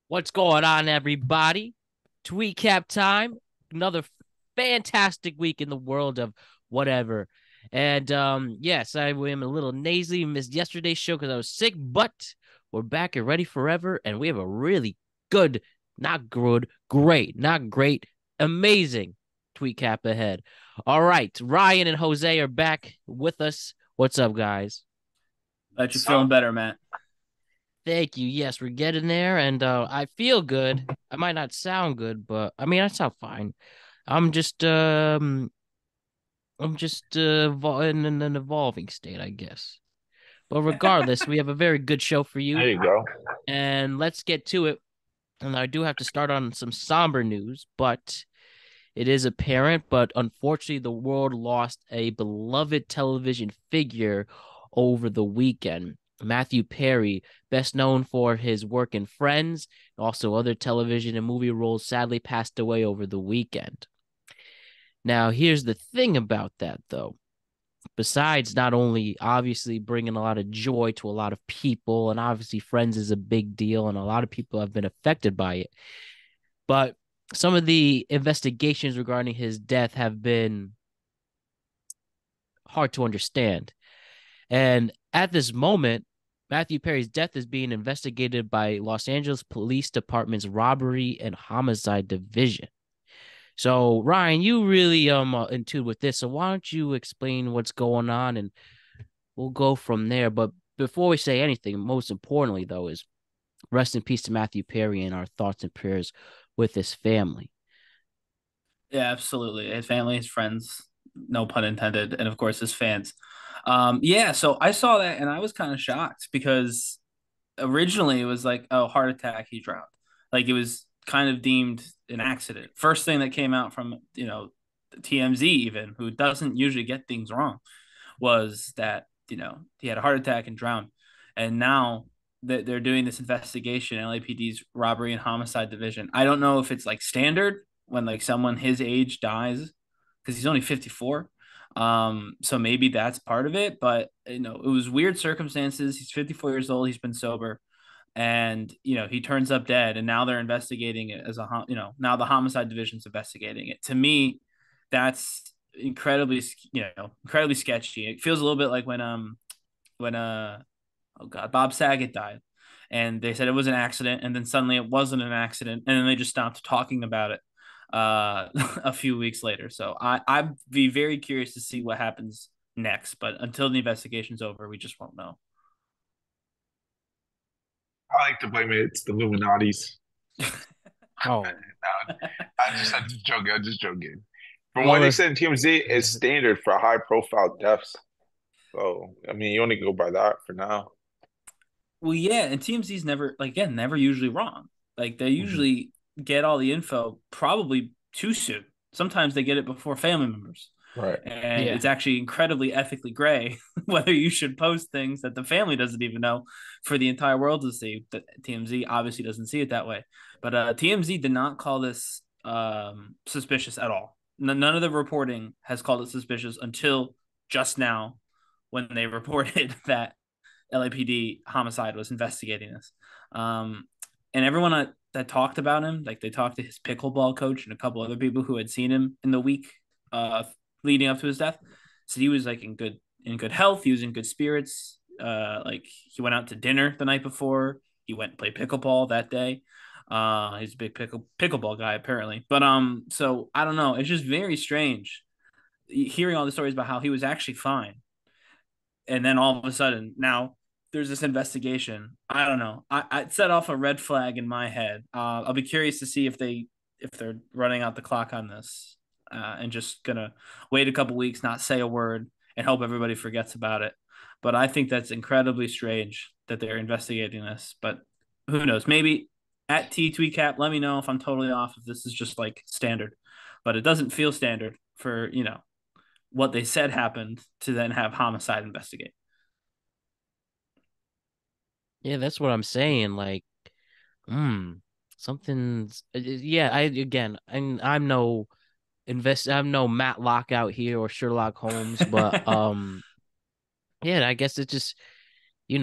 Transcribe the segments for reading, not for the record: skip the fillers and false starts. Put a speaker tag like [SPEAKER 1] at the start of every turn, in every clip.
[SPEAKER 1] What's going on, everybody? TweetCap time. Another fantastic week in the world of whatever. And yes, I am a little nasally. Missed yesterday's show because I was sick, but we're back and ready forever. And we have a really good, not good, great, not great, amazing TweetCap ahead. All right, Ryan and Jose are back with us. What's up, guys?
[SPEAKER 2] Bet you're
[SPEAKER 3] So
[SPEAKER 2] feeling better, Matt.
[SPEAKER 1] Thank you. Yes, we're getting there, and I feel good. I might not sound good, but I mean, I sound fine. I'm just, in an evolving state, I guess. But regardless, we have a very good show for you,
[SPEAKER 3] there you go.
[SPEAKER 1] and let's get to it. And I do have to start on some somber news, but it is apparent. But unfortunately, the world lost a beloved television figure over the weekend. Matthew Perry, best known for his work in Friends, also other television and movie roles, sadly passed away over the weekend. Now, here's the thing about that, though. Besides not only obviously bringing a lot of joy to a lot of people, and obviously Friends is a big deal, and a lot of people have been affected by it, but some of the investigations regarding his death have been hard to understand. And at this moment, Matthew Perry's death is being investigated by Los Angeles Police Department's Robbery and Homicide Division. So, Ryan, you really in tune with this. So why don't you explain what's going on, and we'll go from there. But before we say anything, most importantly though, is rest in peace to Matthew Perry and our thoughts and prayers with his family.
[SPEAKER 2] Yeah, absolutely. His family, his friends, no pun intended, and of course his fans. Yeah, so I saw that and I was kind of shocked because originally it was like, oh, heart attack, he drowned. Like it was kind of deemed an accident. First thing that came out from, TMZ even, who doesn't usually get things wrong, was that, he had a heart attack and drowned. And now that they're doing this investigation, LAPD's robbery and homicide division. I don't know if it's like standard when like someone his age dies because he's only 54. So maybe that's part of it, but it was weird circumstances. He's 54 years old, he's been sober, and he turns up dead, and now they're investigating it as now the homicide division's investigating it. To me, that's incredibly sketchy. It feels a little bit like when oh god, Bob Saget died, and they said it was an accident, and then suddenly it wasn't an accident, and then they just stopped talking about it a few weeks later. So I'd be very curious to see what happens next, but until the investigation's over, we just won't know.
[SPEAKER 3] I like to blame it. It's the Illuminati's.
[SPEAKER 1] Oh,
[SPEAKER 3] I'm just joking. I'm just joking. From what
[SPEAKER 1] well,
[SPEAKER 3] they
[SPEAKER 1] if
[SPEAKER 3] said in TMZ, it's standard for high profile deaths. So, I mean, you only go by that for now.
[SPEAKER 2] Well, yeah, and TMZ's never, like, again, never usually wrong. Like they
[SPEAKER 3] Mhm.
[SPEAKER 2] usually get all the info probably too soon. Sometimes they get it before family members.
[SPEAKER 3] Right.
[SPEAKER 2] And
[SPEAKER 1] yeah,
[SPEAKER 2] it's actually incredibly ethically gray whether you should post things that the family doesn't even know for the entire world to see. That TMZ obviously doesn't see it that way. But TMZ did not call this suspicious at all. None of the reporting has called it suspicious until just now when they reported that LAPD homicide was investigating this. And everyone that talked about him, like they talked to his pickleball coach and a couple other people who had seen him in the week uh, leading up to his death, said he was like in good health. He was in good spirits. Like he went out to dinner the night before. He went and played pickleball that day. He's a big pickleball guy apparently. But so I don't know. It's just very strange hearing all the stories about how he was actually fine, and then all of a sudden now there's this investigation. I don't know. I set off a red flag in my head. I'll be curious to see if they're running out the clock on this, and just gonna wait a couple weeks, not say a word, and hope everybody forgets about it. But I think that's incredibly strange that they're investigating this. But who knows? Maybe at TweetCap, let me know if I'm totally off. If this is just like standard, but it doesn't feel standard for what they said happened to then have homicide investigate.
[SPEAKER 1] yeah, that's what I'm saying. Like, hmm, something's yeah. I again, and I'm no Matt Lockout here or Sherlock Holmes, but yeah, I guess it's just you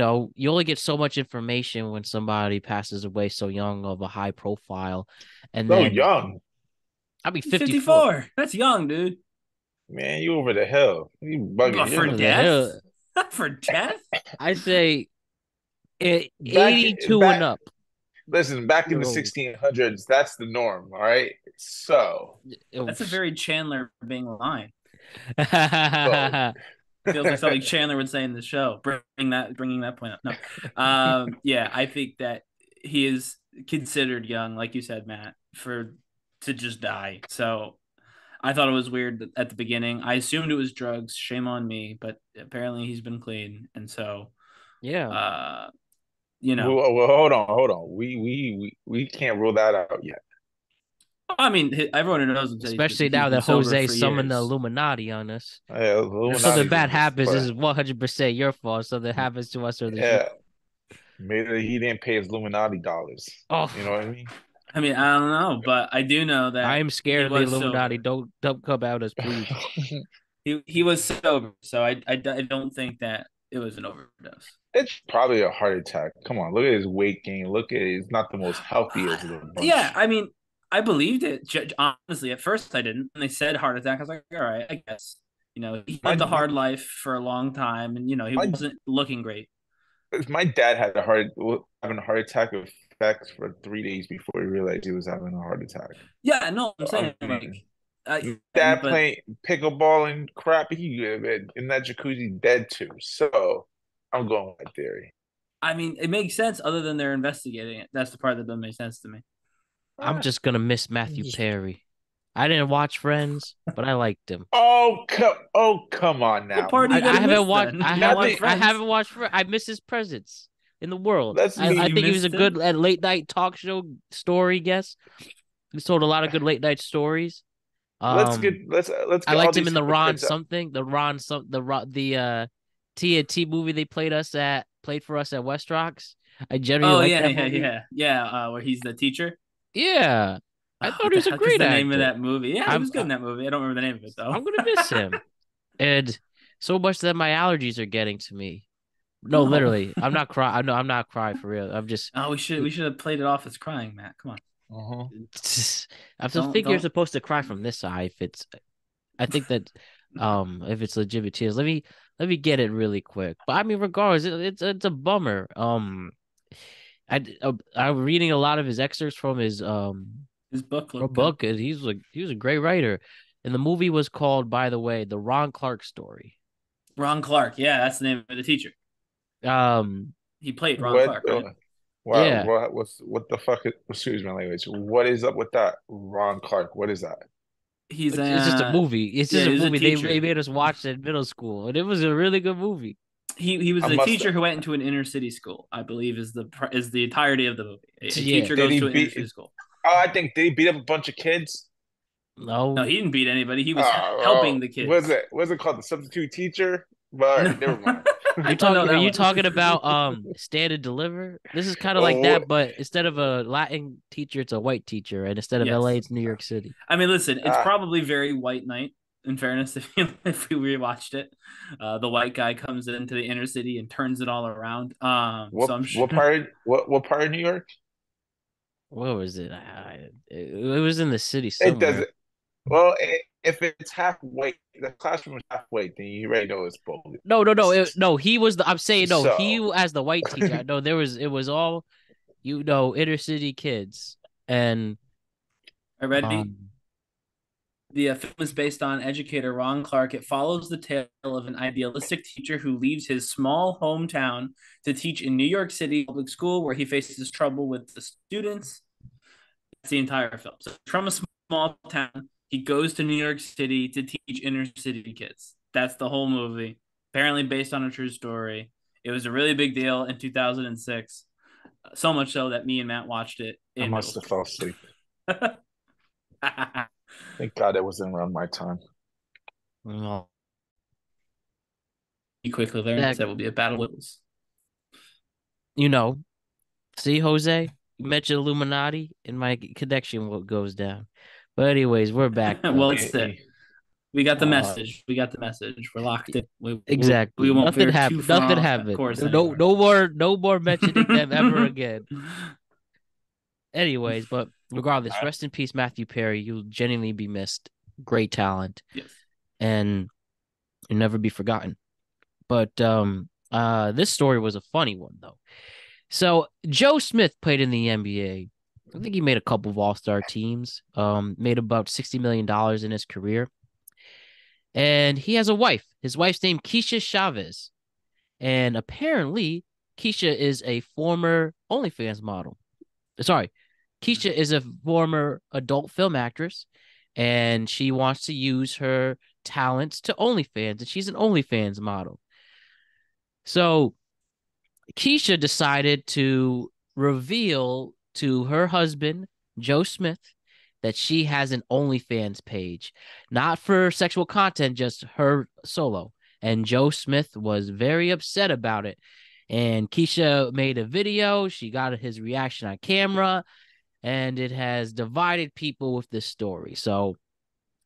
[SPEAKER 1] only get so much information when somebody passes away so young of a high profile. And
[SPEAKER 3] So
[SPEAKER 1] then,
[SPEAKER 3] young,
[SPEAKER 1] I mean,
[SPEAKER 2] He's
[SPEAKER 1] 54.
[SPEAKER 2] 54. That's young, dude.
[SPEAKER 3] man. You over the hill. You
[SPEAKER 2] But
[SPEAKER 3] bugging.
[SPEAKER 2] for
[SPEAKER 1] Over
[SPEAKER 3] You're
[SPEAKER 1] the
[SPEAKER 2] death?
[SPEAKER 1] hill.
[SPEAKER 2] For death?
[SPEAKER 1] I say
[SPEAKER 3] back
[SPEAKER 1] 82 and
[SPEAKER 3] back.
[SPEAKER 1] up.
[SPEAKER 3] Listen, back in the
[SPEAKER 1] Year old.
[SPEAKER 3] 1600s, that's the norm. All right.
[SPEAKER 2] That's a very Chandler being line.
[SPEAKER 3] So
[SPEAKER 2] Feels like something Chandler would say in the show. Bringing that point up. No, yeah, I think that he is considered young, like you said, Matt, to just die. So I thought it was weird at the beginning. I assumed it was drugs. Shame on me, but apparently he's been clean, and so
[SPEAKER 1] Yeah.
[SPEAKER 2] uh,
[SPEAKER 3] well, hold on. We can't rule that out yet.
[SPEAKER 2] I mean, everyone who knows him said
[SPEAKER 1] Especially
[SPEAKER 2] he's
[SPEAKER 1] now
[SPEAKER 2] been
[SPEAKER 1] that
[SPEAKER 2] sober
[SPEAKER 1] Jose
[SPEAKER 2] for
[SPEAKER 1] summoned the
[SPEAKER 2] years.
[SPEAKER 1] Illuminati on us.
[SPEAKER 3] Yeah,
[SPEAKER 1] If something
[SPEAKER 3] Illuminati's
[SPEAKER 1] bad
[SPEAKER 3] in this
[SPEAKER 1] happens, this
[SPEAKER 3] play.
[SPEAKER 1] is 100% your fault. Something happens to us or this.
[SPEAKER 3] Yeah, maybe he didn't pay his Illuminati dollars.
[SPEAKER 1] Oh,
[SPEAKER 3] You know what I mean?
[SPEAKER 2] I mean, I don't know, but I do know
[SPEAKER 1] I
[SPEAKER 2] that
[SPEAKER 1] am
[SPEAKER 2] he
[SPEAKER 1] scared of the
[SPEAKER 2] was
[SPEAKER 1] Illuminati.
[SPEAKER 2] sober.
[SPEAKER 1] Don't come at us, please.
[SPEAKER 2] He was sober, so I don't think that it was an overdose.
[SPEAKER 3] It's probably a heart attack. Come on, look at his weight gain. Look at he's not the most healthiest of the
[SPEAKER 2] Yeah,
[SPEAKER 3] bunch.
[SPEAKER 2] I mean, I believed it. Honestly, at first I didn't. When they said heart attack, I was like, all right, I guess. He
[SPEAKER 3] My
[SPEAKER 2] lived a
[SPEAKER 3] my
[SPEAKER 2] hard life for a long time, and he
[SPEAKER 3] my,
[SPEAKER 2] wasn't looking great.
[SPEAKER 3] my dad had having a heart attack effects for 3 days before he realized he was having a heart attack.
[SPEAKER 2] Yeah, no, I'm
[SPEAKER 3] I
[SPEAKER 2] saying like,
[SPEAKER 3] mean, dad
[SPEAKER 2] but
[SPEAKER 3] playing pickleball and crap. He in that jacuzzi dead too. So I'm going with that theory.
[SPEAKER 2] I mean, it makes sense other than they're investigating it. That's the part that doesn't make sense to me.
[SPEAKER 1] I'm
[SPEAKER 3] Ah,
[SPEAKER 1] just gonna miss Matthew
[SPEAKER 3] just-
[SPEAKER 1] Perry. I didn't watch Friends, but I liked him.
[SPEAKER 3] come on
[SPEAKER 2] What
[SPEAKER 3] now.
[SPEAKER 2] part are
[SPEAKER 1] I,
[SPEAKER 2] you gonna
[SPEAKER 1] I
[SPEAKER 2] miss
[SPEAKER 1] haven't watched.
[SPEAKER 2] then?
[SPEAKER 1] I
[SPEAKER 2] You don't watch
[SPEAKER 1] haven't. I
[SPEAKER 2] Friends.
[SPEAKER 1] haven't watched. I miss his presence in the world.
[SPEAKER 3] Let's
[SPEAKER 1] I
[SPEAKER 2] You
[SPEAKER 1] think he was a
[SPEAKER 2] missed
[SPEAKER 1] good
[SPEAKER 2] him.
[SPEAKER 1] late night talk show story guest. He told a lot of good late night stories.
[SPEAKER 3] let's
[SPEAKER 1] I
[SPEAKER 3] get all
[SPEAKER 1] liked him
[SPEAKER 3] these
[SPEAKER 1] in the Ron
[SPEAKER 3] hypocrites out.
[SPEAKER 1] something, the TNT movie they played for us at West Rocks. I generally
[SPEAKER 2] Oh
[SPEAKER 1] liked
[SPEAKER 2] yeah,
[SPEAKER 1] that
[SPEAKER 2] yeah,
[SPEAKER 1] movie.
[SPEAKER 2] yeah. Where he's the teacher.
[SPEAKER 1] Yeah, I thought
[SPEAKER 2] What
[SPEAKER 1] he
[SPEAKER 2] the
[SPEAKER 1] was a
[SPEAKER 2] heck is
[SPEAKER 1] great
[SPEAKER 2] the name of
[SPEAKER 1] actor.
[SPEAKER 2] that movie? Yeah, he
[SPEAKER 1] I'm
[SPEAKER 2] was good in that movie. I don't remember the name of it though.
[SPEAKER 1] I'm gonna miss him, and so much that my allergies are getting to me. No,
[SPEAKER 2] Oh,
[SPEAKER 1] literally, I'm not crying. I'm not crying for real. I'm just.
[SPEAKER 2] oh, we should have played it off as crying, Matt. Come on,
[SPEAKER 3] Uh-huh.
[SPEAKER 1] I still
[SPEAKER 2] don't
[SPEAKER 1] think you're
[SPEAKER 2] don't.
[SPEAKER 1] supposed to cry from this eye if it's I think that if it's legitimate tears. Let me get it really quick. But I mean regardless, it's a bummer. I'm reading a lot of his excerpts
[SPEAKER 2] His book
[SPEAKER 1] from
[SPEAKER 2] looked good.
[SPEAKER 1] book and he was a great writer. And the movie was called, by the way, The Ron Clark Story.
[SPEAKER 2] Ron Clark. Yeah, that's the name of the teacher.
[SPEAKER 1] Um
[SPEAKER 2] He played Ron
[SPEAKER 3] What?
[SPEAKER 2] Clark, right?
[SPEAKER 3] Wow.
[SPEAKER 1] yeah.
[SPEAKER 3] What the fuck? Excuse my language. What is up with that? Ron Clark. What is that?
[SPEAKER 2] He's
[SPEAKER 1] It's just a movie. It's
[SPEAKER 2] yeah,
[SPEAKER 1] just a
[SPEAKER 2] he was a
[SPEAKER 1] movie they
[SPEAKER 2] teacher.
[SPEAKER 1] made us watch in middle school. And it was a really good movie.
[SPEAKER 2] He was
[SPEAKER 3] I
[SPEAKER 2] a
[SPEAKER 3] must.
[SPEAKER 2] teacher who went into an inner city school. I believe is the entirety of the movie. A
[SPEAKER 1] Yeah.
[SPEAKER 2] teacher
[SPEAKER 3] Did
[SPEAKER 2] goes
[SPEAKER 3] he
[SPEAKER 2] to an inner
[SPEAKER 3] beat?
[SPEAKER 2] city school.
[SPEAKER 3] Oh, I think did he beat up a bunch of kids?
[SPEAKER 2] No,
[SPEAKER 1] No.
[SPEAKER 2] he didn't beat anybody. He was
[SPEAKER 3] Oh,
[SPEAKER 2] helping the
[SPEAKER 3] was
[SPEAKER 2] kids.
[SPEAKER 3] it? Was it called the substitute teacher? But never mind.
[SPEAKER 1] You
[SPEAKER 2] Oh
[SPEAKER 1] talking?
[SPEAKER 2] no,
[SPEAKER 1] Are
[SPEAKER 2] that
[SPEAKER 1] you
[SPEAKER 2] one.
[SPEAKER 1] talking about Stand and Deliver? This is kind of like
[SPEAKER 3] Oh,
[SPEAKER 1] that, but instead of a Latin teacher, it's a white teacher, and instead of LA,
[SPEAKER 2] Yes.
[SPEAKER 1] it's New York City.
[SPEAKER 2] I mean, listen, it's
[SPEAKER 3] ah,
[SPEAKER 2] probably very white knight. In fairness, if we rewatched it, the white guy comes into the inner city and turns it all around. So I'm sure.
[SPEAKER 3] what part of New York?
[SPEAKER 1] What was it? It was in the city
[SPEAKER 3] It
[SPEAKER 1] somewhere.
[SPEAKER 3] doesn't. Well, if it's halfway, the classroom is halfway, then you already know it's bogus.
[SPEAKER 1] No, no, no, no. He was the. I'm saying no. He
[SPEAKER 3] So,
[SPEAKER 1] as the white teacher. No, there was. It was all, inner city kids, and
[SPEAKER 2] Are you ready?
[SPEAKER 1] um.
[SPEAKER 2] The film is based on educator Ron Clark. It follows the tale of an idealistic teacher who leaves his small hometown to teach in New York City public school, where he faces trouble with the students. That's the entire film. So from a small town, he goes to New York City to teach inner city kids. That's the whole movie. Apparently based on a true story. It was a really big deal in 2006. So much so that me and Matt watched it
[SPEAKER 3] I
[SPEAKER 2] in middle
[SPEAKER 3] must have fell
[SPEAKER 2] school.
[SPEAKER 3] asleep. Thank God it wasn't around my time.
[SPEAKER 1] Well,
[SPEAKER 2] You quickly learned
[SPEAKER 1] that
[SPEAKER 2] that will be a battle of wills.
[SPEAKER 1] you know, see, Jose, you mentioned Illuminati, and my connection goes down. But anyways, we're back
[SPEAKER 2] Well,
[SPEAKER 1] though.
[SPEAKER 2] it's it. We got the message. We got the message. We're locked in.
[SPEAKER 1] Exactly.
[SPEAKER 2] We won't
[SPEAKER 1] Nothing
[SPEAKER 2] veer too
[SPEAKER 1] happened.
[SPEAKER 2] far
[SPEAKER 1] Nothing
[SPEAKER 2] off that
[SPEAKER 1] happened.
[SPEAKER 2] course
[SPEAKER 1] No,
[SPEAKER 2] anymore.
[SPEAKER 1] no more mentioning them ever again. Anyways, but regardless, rest in peace, Matthew Perry. You'll genuinely be missed. Great talent,
[SPEAKER 2] Yes.
[SPEAKER 1] and you'll never be forgotten. But this story was a funny one though. So Joe Smith played in the NBA. I think he made a couple of all-star teams. Made about $60 million in his career. And he has a wife. His wife's named Keisha Chavez. And apparently, Keisha is a former OnlyFans model. Sorry, Keisha is a former adult film actress, and she wants to use her talents to OnlyFans, and she's an OnlyFans model. So Keisha decided to reveal to her husband, Joe Smith, that she has an OnlyFans page, not for sexual content, just her solo. And Joe Smith was very upset about it. And Keisha made a video. She got his reaction on camera, and it has divided people with this story. So,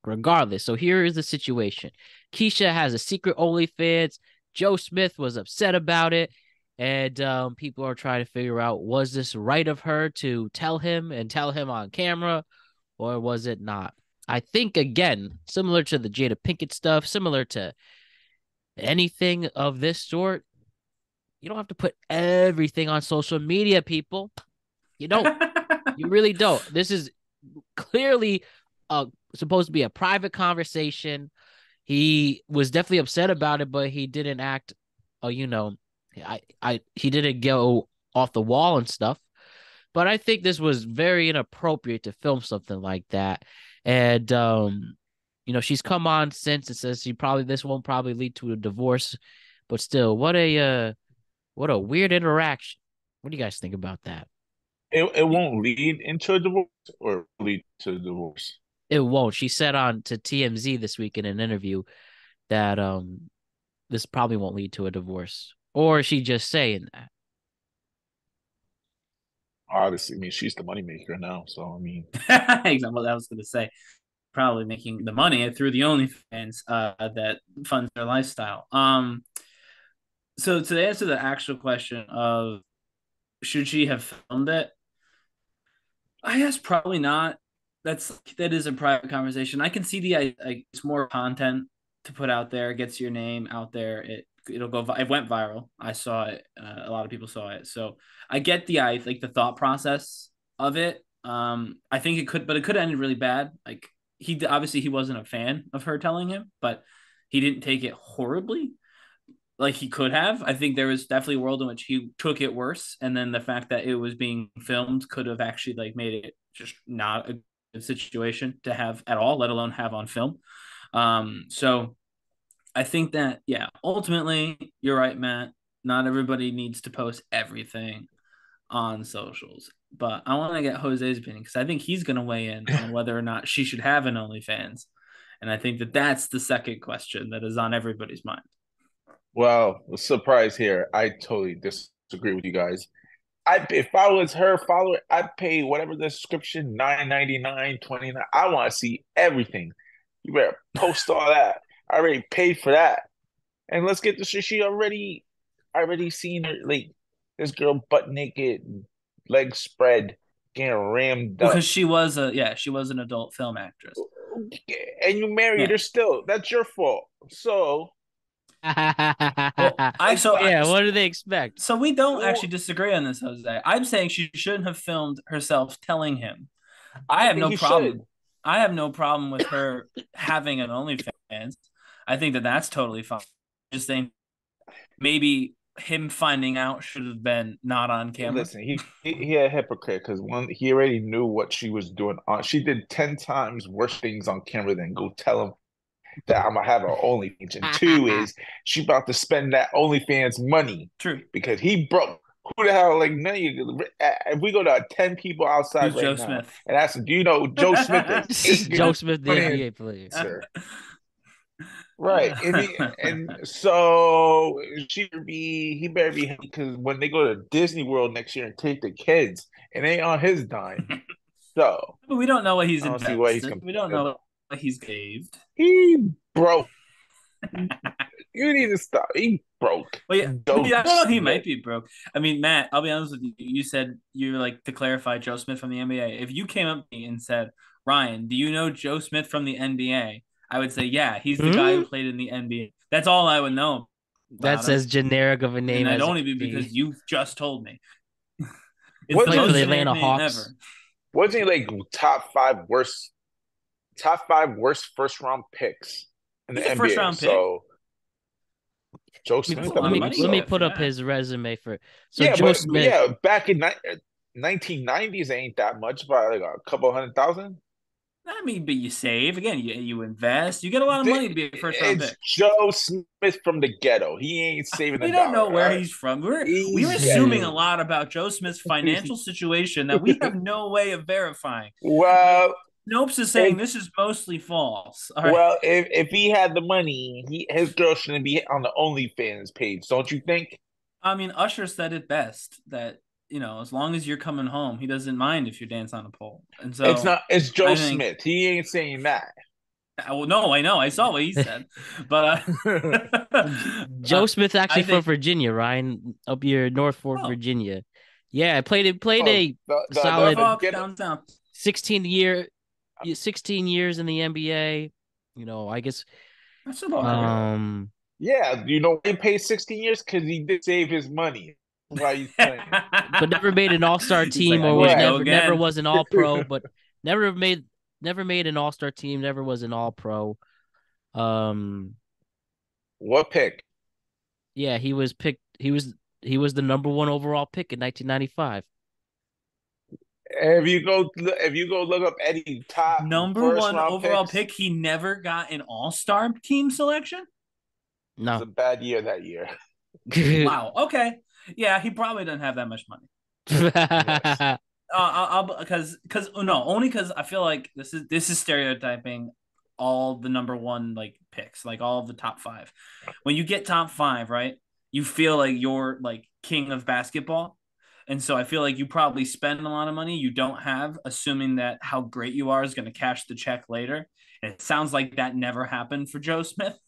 [SPEAKER 1] regardless, so here is the situation. Keisha has a secret OnlyFans. Joe Smith was upset about it. And people are trying to figure out, was this right of her to tell him on camera, or was it not? I think, again, similar to the Jada Pinkett stuff, similar to anything of this sort, you don't have to put everything on social media, people. You don't. You really don't. This is clearly supposed to be a private conversation. He was definitely upset about it, but he didn't act, he didn't go off the wall and stuff. But I think this was very inappropriate to film something like that. And she's come on since and says this won't probably lead to a divorce. But still, what a weird interaction. What do you guys think about that?
[SPEAKER 3] It won't lead into a divorce or lead to a divorce.
[SPEAKER 1] It won't. She said on to TMZ this week in an interview that this probably won't lead to a divorce. Or is she just saying that?
[SPEAKER 3] Obviously, I mean, she's the moneymaker now. So, I mean,
[SPEAKER 2] exactly what I was going to say. Probably making the money through the OnlyFans that funds their lifestyle. So to answer the actual question of should she have filmed it, I guess probably not. That is a private conversation. I can see it's more content to put out there, gets your name out there. It'll go. It went viral. I saw it. A lot of people saw it. So I get the thought process of it. I think it could have ended really bad. Like he wasn't a fan of her telling him, but he didn't take it horribly like he could have. I think there was definitely a world in which he took it worse, and then the fact that it was being filmed could have actually made it just not a good situation to have at all, let alone have on film. So I think that ultimately you're right, Matt. Not everybody needs to post everything on socials, but I want to get Jose's opinion because I think he's going to weigh in on whether or not she should have an OnlyFans, and I think that that's the second question that is on everybody's mind.
[SPEAKER 3] well, surprise here. I totally disagree with you guys. If I was her follower, I'd pay whatever the subscription, $9.99, $29. I want to see everything. You better post all that. I already paid for that. And let's get this. She already seen her, this girl butt naked, legs spread, getting rammed up.
[SPEAKER 2] Because she was an adult film actress.
[SPEAKER 3] And you married her still. That's your fault. So
[SPEAKER 1] what do they expect?
[SPEAKER 2] So we don't actually disagree on this, Jose. I'm saying she shouldn't have filmed herself telling him. I have no problem. I have no problem with her having an OnlyFans. I think that that's totally fine. Just saying, maybe him finding out should have been not on camera.
[SPEAKER 3] Listen, he a hypocrite because one, he already knew what she was doing. She did 10 times worse things on camera than go tell him that I'm gonna have an OnlyFans. And two is she about to spend that OnlyFans money.
[SPEAKER 2] True.
[SPEAKER 3] Because he broke. Who the hell, none of you, if we go to 10 people outside
[SPEAKER 2] Who's
[SPEAKER 3] right
[SPEAKER 2] Joe
[SPEAKER 3] now
[SPEAKER 2] Smith?
[SPEAKER 3] and ask them, do you know Joe Smith is
[SPEAKER 1] Joe Smith, the NBA player.
[SPEAKER 3] Sir. Right. And so he better be, because when they go to Disney World next year and take the kids, it ain't on his dime. So
[SPEAKER 2] But we don't know what he's
[SPEAKER 3] I don't
[SPEAKER 2] invested.
[SPEAKER 3] see why he's
[SPEAKER 2] we don't know he's saved.
[SPEAKER 3] He broke. You need to stop. He broke.
[SPEAKER 2] Well, yeah,
[SPEAKER 3] Joe
[SPEAKER 2] I don't know. He
[SPEAKER 3] Smith.
[SPEAKER 2] might be broke. I mean, Matt, I'll be honest with you. You said you like to clarify Joe Smith from the NBA. If you came up to me and said, Ryan, do you know Joe Smith from the NBA? I would say, yeah, he's the guy who played in the NBA. That's all I would know.
[SPEAKER 1] That's as generic of a name
[SPEAKER 2] and
[SPEAKER 1] as
[SPEAKER 2] I'd
[SPEAKER 1] it
[SPEAKER 2] only
[SPEAKER 1] could
[SPEAKER 2] be because you just told me. It's
[SPEAKER 3] What
[SPEAKER 2] the
[SPEAKER 3] is
[SPEAKER 2] most
[SPEAKER 1] the
[SPEAKER 2] generic
[SPEAKER 1] Atlanta
[SPEAKER 2] name
[SPEAKER 1] Hawks?
[SPEAKER 2] ever.
[SPEAKER 3] Wasn't he like top five worst first round picks in the
[SPEAKER 2] He's a
[SPEAKER 3] NBA?
[SPEAKER 2] first-round pick.
[SPEAKER 3] So Joe Smith, I
[SPEAKER 1] Let me
[SPEAKER 3] believe
[SPEAKER 1] let me
[SPEAKER 3] so.
[SPEAKER 1] put up
[SPEAKER 2] Yeah.
[SPEAKER 1] his resume for. So
[SPEAKER 3] Yeah,
[SPEAKER 1] Joe Smith.
[SPEAKER 3] yeah, back in 1990s ain't that much, probably like a couple 100,000.
[SPEAKER 2] I mean, but you save again. You invest. You get a lot of money to be a first-round
[SPEAKER 3] It's
[SPEAKER 2] pick.
[SPEAKER 3] Joe Smith from the ghetto. He ain't saving
[SPEAKER 2] We
[SPEAKER 3] a
[SPEAKER 2] don't know
[SPEAKER 3] dollar.
[SPEAKER 2] where
[SPEAKER 3] Right?
[SPEAKER 2] he's from. We're
[SPEAKER 3] He's
[SPEAKER 2] assuming
[SPEAKER 3] ghetto.
[SPEAKER 2] a lot about Joe Smith's financial situation that we have no way of verifying.
[SPEAKER 3] Well,
[SPEAKER 2] Snopes is saying this is mostly false. All right.
[SPEAKER 3] well, if he had the money, his girl shouldn't be on the OnlyFans page, don't you think?
[SPEAKER 2] I mean, Usher said it best that as long as you're coming home, he doesn't mind if you dance on a pole. And so
[SPEAKER 3] It's not. It's Joe
[SPEAKER 2] I think,
[SPEAKER 3] Smith. He ain't saying that.
[SPEAKER 2] well, no, I know. I saw what he said, but
[SPEAKER 1] Joe Smith actually
[SPEAKER 2] I
[SPEAKER 1] from
[SPEAKER 2] think,
[SPEAKER 1] Virginia, Ryan, up here, Norfolk,
[SPEAKER 2] oh,
[SPEAKER 1] Virginia. Yeah, played a solid
[SPEAKER 2] Norfolk down south.
[SPEAKER 1] 16 years in the NBA. I guess.
[SPEAKER 2] That's about
[SPEAKER 3] Yeah, you know why he paid 16 years? Because he did save his money. That's why he's playing.
[SPEAKER 1] But never made an All-Star
[SPEAKER 2] He's
[SPEAKER 1] team,
[SPEAKER 2] like,
[SPEAKER 1] or
[SPEAKER 2] I
[SPEAKER 1] was
[SPEAKER 2] need to go
[SPEAKER 1] never
[SPEAKER 2] again.
[SPEAKER 1] was an All-Pro, but never made an All-Star team, never was an All-Pro.
[SPEAKER 3] What pick?
[SPEAKER 1] Yeah, he was picked. He was the number 1 overall pick in 1995.
[SPEAKER 3] If you go look up any top
[SPEAKER 2] Number
[SPEAKER 3] first
[SPEAKER 2] 1
[SPEAKER 3] round
[SPEAKER 2] overall
[SPEAKER 3] picks,
[SPEAKER 2] pick. He never got an All-Star team selection.
[SPEAKER 3] it was
[SPEAKER 1] No.
[SPEAKER 3] a bad year that year.
[SPEAKER 2] Wow. Okay. Yeah, he probably doesn't have that much money.
[SPEAKER 3] Yes.
[SPEAKER 2] Only because I feel like this is stereotyping all the number 1 like picks, like all of the top 5. When you get top 5, right, you feel like you're like king of basketball, and so I feel like you probably spend a lot of money you don't have, assuming that how great you are is going to cash the check later. And it sounds like that never happened for Joe Smith.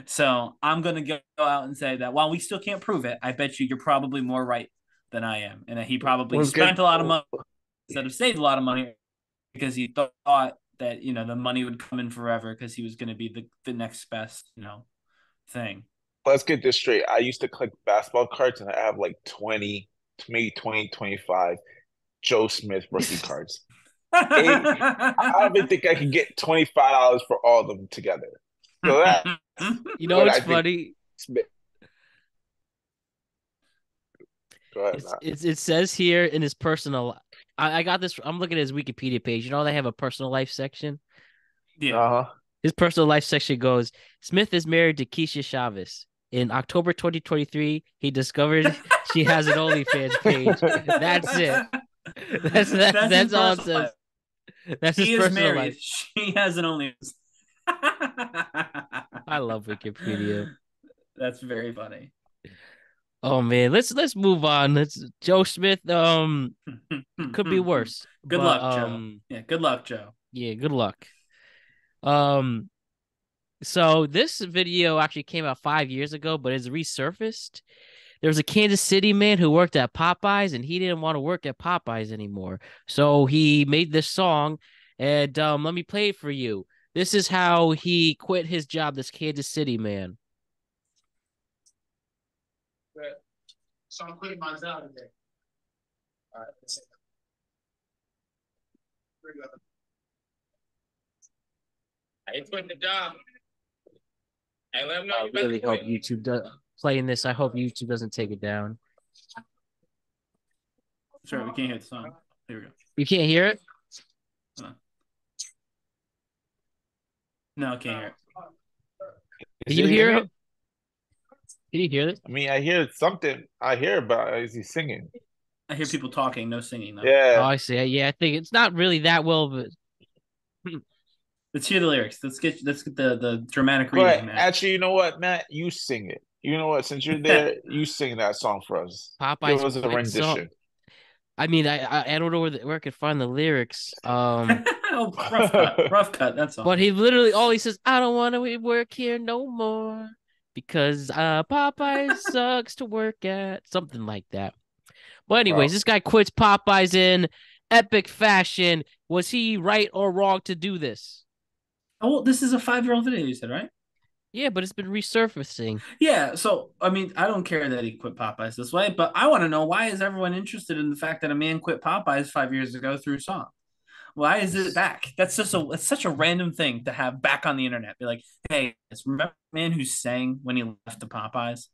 [SPEAKER 2] So I'm going to go out and say that while we still can't prove it, I bet you're probably more right than I am, and that he probably spent a lot of money instead of saved a lot of money because he thought that the money would come in forever because he was going to be the next best thing.
[SPEAKER 3] Let's get this straight. I used to collect basketball cards, and I have like 20, maybe 20, 25 Joe Smith rookie cards. I don't even think I can get $25 for all of them together. So that
[SPEAKER 1] it's funny.
[SPEAKER 3] Go ahead,
[SPEAKER 1] It says here in his personal. I got this. I'm looking at his Wikipedia page. They have a personal life section.
[SPEAKER 2] Yeah.
[SPEAKER 3] Uh-huh.
[SPEAKER 1] His personal life section goes: Smith is married to Keisha Chavez. In October 2023, he discovered she has an OnlyFans page. That's it. That's all it says. That's his personal life.
[SPEAKER 2] She has an OnlyFans.
[SPEAKER 1] I love Wikipedia.
[SPEAKER 2] That's very funny.
[SPEAKER 1] Oh man, let's move on. Joe Smith. Could be worse.
[SPEAKER 2] Good luck, Joe. Yeah, good luck, Joe.
[SPEAKER 1] Yeah, good luck. So this video actually came out 5 years ago, but it's resurfaced. There was a Kansas City man who worked at Popeyes, and he didn't want to work at Popeyes anymore. So he made this song, and let me play it for you. This is how he quit his job, this Kansas City man.
[SPEAKER 4] So I'm quitting my job today. All right, let's see. I ain't quitting the job. Hey, let them know
[SPEAKER 1] I really hope YouTube does playing this. I hope YouTube doesn't take it down.
[SPEAKER 2] Sorry, we can't hear the song. Here we go.
[SPEAKER 1] You can't hear it?
[SPEAKER 2] No, I can't hear it.
[SPEAKER 1] Did you hear it? Did you hear it?
[SPEAKER 3] I mean, I hear something. I hear about is he singing?
[SPEAKER 2] I hear people talking, no singing though.
[SPEAKER 3] Yeah.
[SPEAKER 1] Oh, I see. Yeah, I think it's not really that well, but
[SPEAKER 2] let's hear the lyrics. Let's get the dramatic reading.
[SPEAKER 3] But actually, you know what, Matt? You sing it. You know what? Since you're there, you sing that song for us.
[SPEAKER 1] Popeyes
[SPEAKER 3] Give us a rendition.
[SPEAKER 1] I mean, I don't know where I could find the lyrics.
[SPEAKER 2] Oh, rough cut. That's all.
[SPEAKER 1] But he literally all he says, I don't want to work here no more because Popeyes sucks to work at, something like that. But anyways,
[SPEAKER 3] Bro.
[SPEAKER 1] this guy quits Popeyes in epic fashion. Was he right or wrong to do this?
[SPEAKER 2] Oh, this is a 5-year-old video, you said, right?
[SPEAKER 1] Yeah, but it's been resurfacing.
[SPEAKER 2] Yeah. So, I mean, I don't care that he quit Popeyes this way, but I want to know, why is everyone interested in the fact that a man quit Popeyes 5 years ago through song? Why is it back? It's such a random thing to have back on the internet. Be like, hey, remember the man who sang when he left the Popeyes?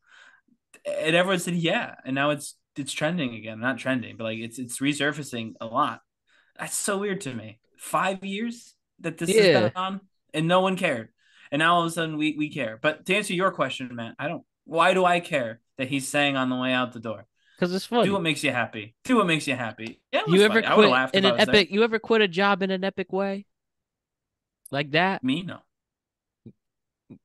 [SPEAKER 2] And everyone said, yeah, and now it's trending again. Not trending, but like it's resurfacing a lot. That's so weird to me. 5 years that this has been
[SPEAKER 1] Yeah,
[SPEAKER 2] on, and no one cared, and now all of a sudden we care. But to answer your question, Matt, I don't. Why do I care that he's saying on the way out the door?
[SPEAKER 1] because it's
[SPEAKER 2] Do
[SPEAKER 1] funny.
[SPEAKER 2] what makes you happy. Do what makes you happy. Yeah, it
[SPEAKER 1] You
[SPEAKER 2] was
[SPEAKER 1] ever
[SPEAKER 2] funny. I would have
[SPEAKER 1] quit
[SPEAKER 2] laughed
[SPEAKER 1] in
[SPEAKER 2] if I
[SPEAKER 1] an
[SPEAKER 2] was there.
[SPEAKER 1] epic? You ever quit a job in an epic way like that?
[SPEAKER 2] Me, no.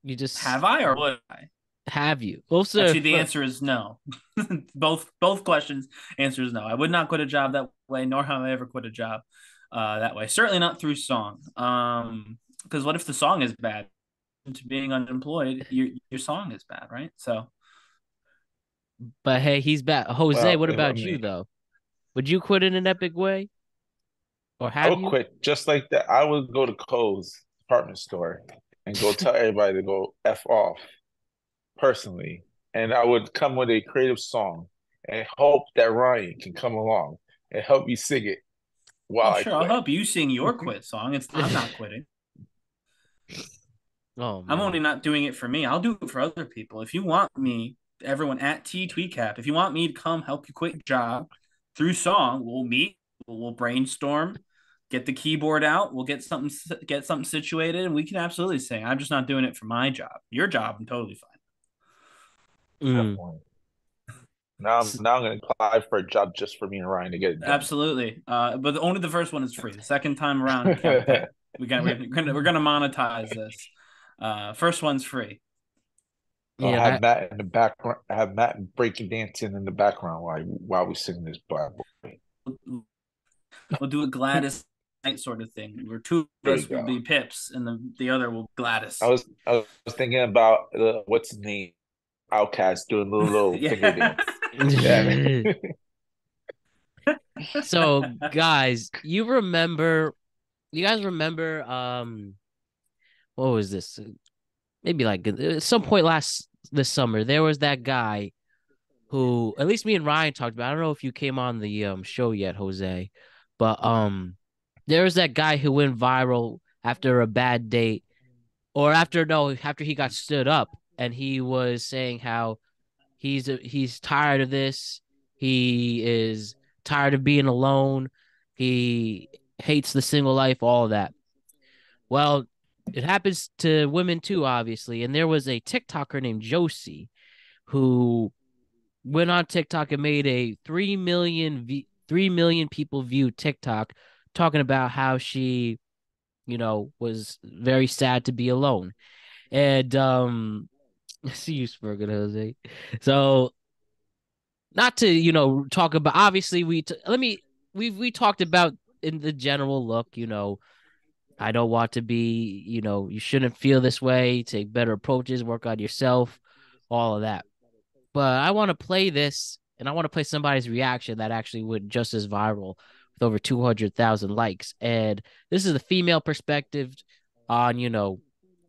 [SPEAKER 1] You just
[SPEAKER 2] Have I or would I?
[SPEAKER 1] have you? Also,
[SPEAKER 2] Actually, the answer is no. both questions. Answer is no. I would not quit a job that way, nor have I ever quit a job that way. Certainly not through song. Because what if the song is bad? To being unemployed, your song is bad, right? So
[SPEAKER 1] but hey, he's back. Jose,
[SPEAKER 3] Well,
[SPEAKER 1] what
[SPEAKER 3] if I
[SPEAKER 1] about you
[SPEAKER 3] mean,
[SPEAKER 1] though? Would you quit in an epic way, or
[SPEAKER 3] I
[SPEAKER 1] have
[SPEAKER 3] would
[SPEAKER 1] you?
[SPEAKER 3] quit just like that. I would go to Kohl's department store and go tell everybody to go F off personally. And I would come with a creative song and hope that Ryan can come along and help me sing it while
[SPEAKER 2] oh
[SPEAKER 3] I
[SPEAKER 2] sure, I'll
[SPEAKER 3] quit.
[SPEAKER 2] help you sing your quit song. I'm not quitting.
[SPEAKER 1] Oh
[SPEAKER 2] I'm
[SPEAKER 1] man.
[SPEAKER 2] only not doing it for me. I'll do it for other people. If you want me, everyone at TweetCap, if you want me to come help you quit your job through song, we'll meet, we'll brainstorm, get the keyboard out, we'll get something situated, and we can absolutely sing. I'm just not doing it for my job. Your job, I'm totally fine.
[SPEAKER 1] Mm.
[SPEAKER 3] Definitely. Now I'm gonna apply for a job just for me and Ryan to get it done.
[SPEAKER 2] Absolutely. But only the first one is free. The second time around, you got to pay. We're gonna monetize this. First one's free.
[SPEAKER 3] I'll
[SPEAKER 1] Yeah,
[SPEAKER 3] have Matt in the background. I have Matt breaking dancing in the background while we sing this Black Boy.
[SPEAKER 2] We'll do a Gladys night sort of thing, where two of
[SPEAKER 3] There you
[SPEAKER 2] us will
[SPEAKER 3] go.
[SPEAKER 2] be Pips and the other will
[SPEAKER 3] I
[SPEAKER 2] Gladys.
[SPEAKER 3] was I was thinking about what's his name, Outcast doing a little finger
[SPEAKER 2] Yeah.
[SPEAKER 3] dance. Yeah,
[SPEAKER 1] I.
[SPEAKER 3] man.
[SPEAKER 1] So, guys, you guys remember what was this? Maybe like at some point this summer, there was that guy who at least me and Ryan talked about. I don't know if you came on the show yet, Jose, but there was that guy who went viral after a bad date or after he got stood up and he was saying how he's tired of this. He is tired of being alone. He hates the single life, all of that. Well, it happens to women too, obviously. And there was a TikToker named Josie who went on TikTok and made a 3 million people view TikTok talking about how she, was very sad to be alone. And I see you smirking, Jose. So not to talk about obviously we talked about in the general look, I don't want to be, you shouldn't feel this way, take better approaches, work on yourself, all of that. But I want to play this and I want to play somebody's reaction that actually went just as viral with over 200,000 likes. And this is the female perspective on,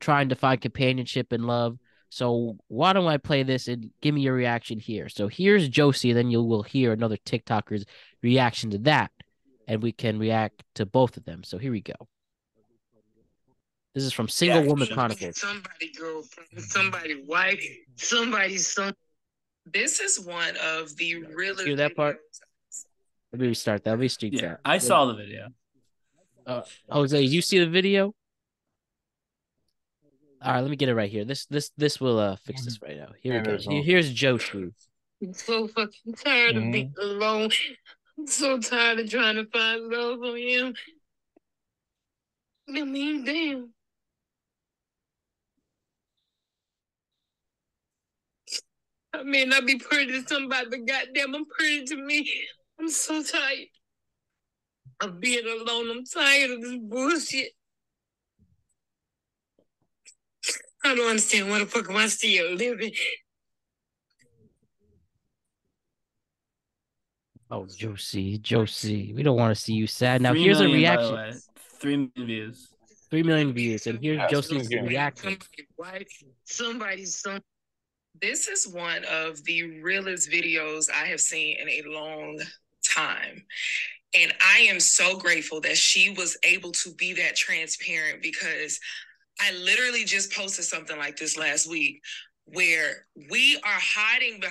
[SPEAKER 1] trying to find companionship and love. So why don't I play this and give me your reaction here? So here's Josie, then you will hear another TikToker's reaction to that. And we can react to both of them. So here we go. This is from Single Woman Chronicles.
[SPEAKER 5] Somebody girlfriend, somebody wife, somebody's son. This is one of the really.
[SPEAKER 1] Hear that part? Let me restart that. Let me street
[SPEAKER 2] Yeah,
[SPEAKER 1] that.
[SPEAKER 2] I saw the video.
[SPEAKER 1] Jose, did you see the video? All right, let me get it right here. This will fix this right now. Here we go. Here's Josie.
[SPEAKER 5] I'm so fucking tired of being alone. I'm so tired of trying to find love on him. I mean, damn. I mean, I be pretty to somebody, but goddamn, I'm pretty to me. I'm so tired of being alone. I'm tired of this bullshit. I don't understand why the fuck am I still living.
[SPEAKER 1] Oh, Josie, we don't want to see you sad. Now
[SPEAKER 2] 3
[SPEAKER 1] here's a
[SPEAKER 2] million, by the
[SPEAKER 1] reaction.
[SPEAKER 2] way. 3 million views.
[SPEAKER 1] 3 million views, and here's
[SPEAKER 3] Yeah,
[SPEAKER 1] Josie's
[SPEAKER 3] good.
[SPEAKER 1] reaction.
[SPEAKER 5] Somebody's son. This is one of the realest videos I have seen in a long time. And I am so grateful that she was able to be that transparent, because I literally just posted something like this last week where we are hiding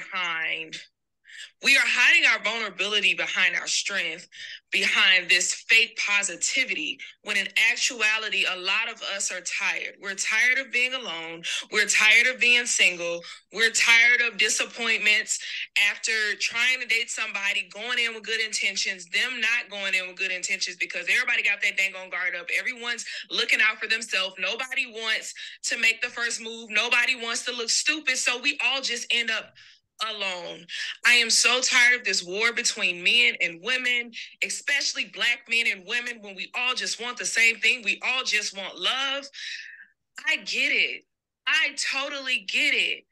[SPEAKER 5] our vulnerability behind our strength, behind this fake positivity, when in actuality, a lot of us are tired. We're tired of being alone. We're tired of being single. We're tired of disappointments after trying to date somebody, going in with good intentions, them not going in with good intentions, because everybody got that dang on guard up. Everyone's looking out for themselves. Nobody wants to make the first move. Nobody wants to look stupid. So we all just end up alone. I am so tired of this war between men and women, especially Black men and women, when we all just want the same thing. We all just want love. I get it. I totally get it.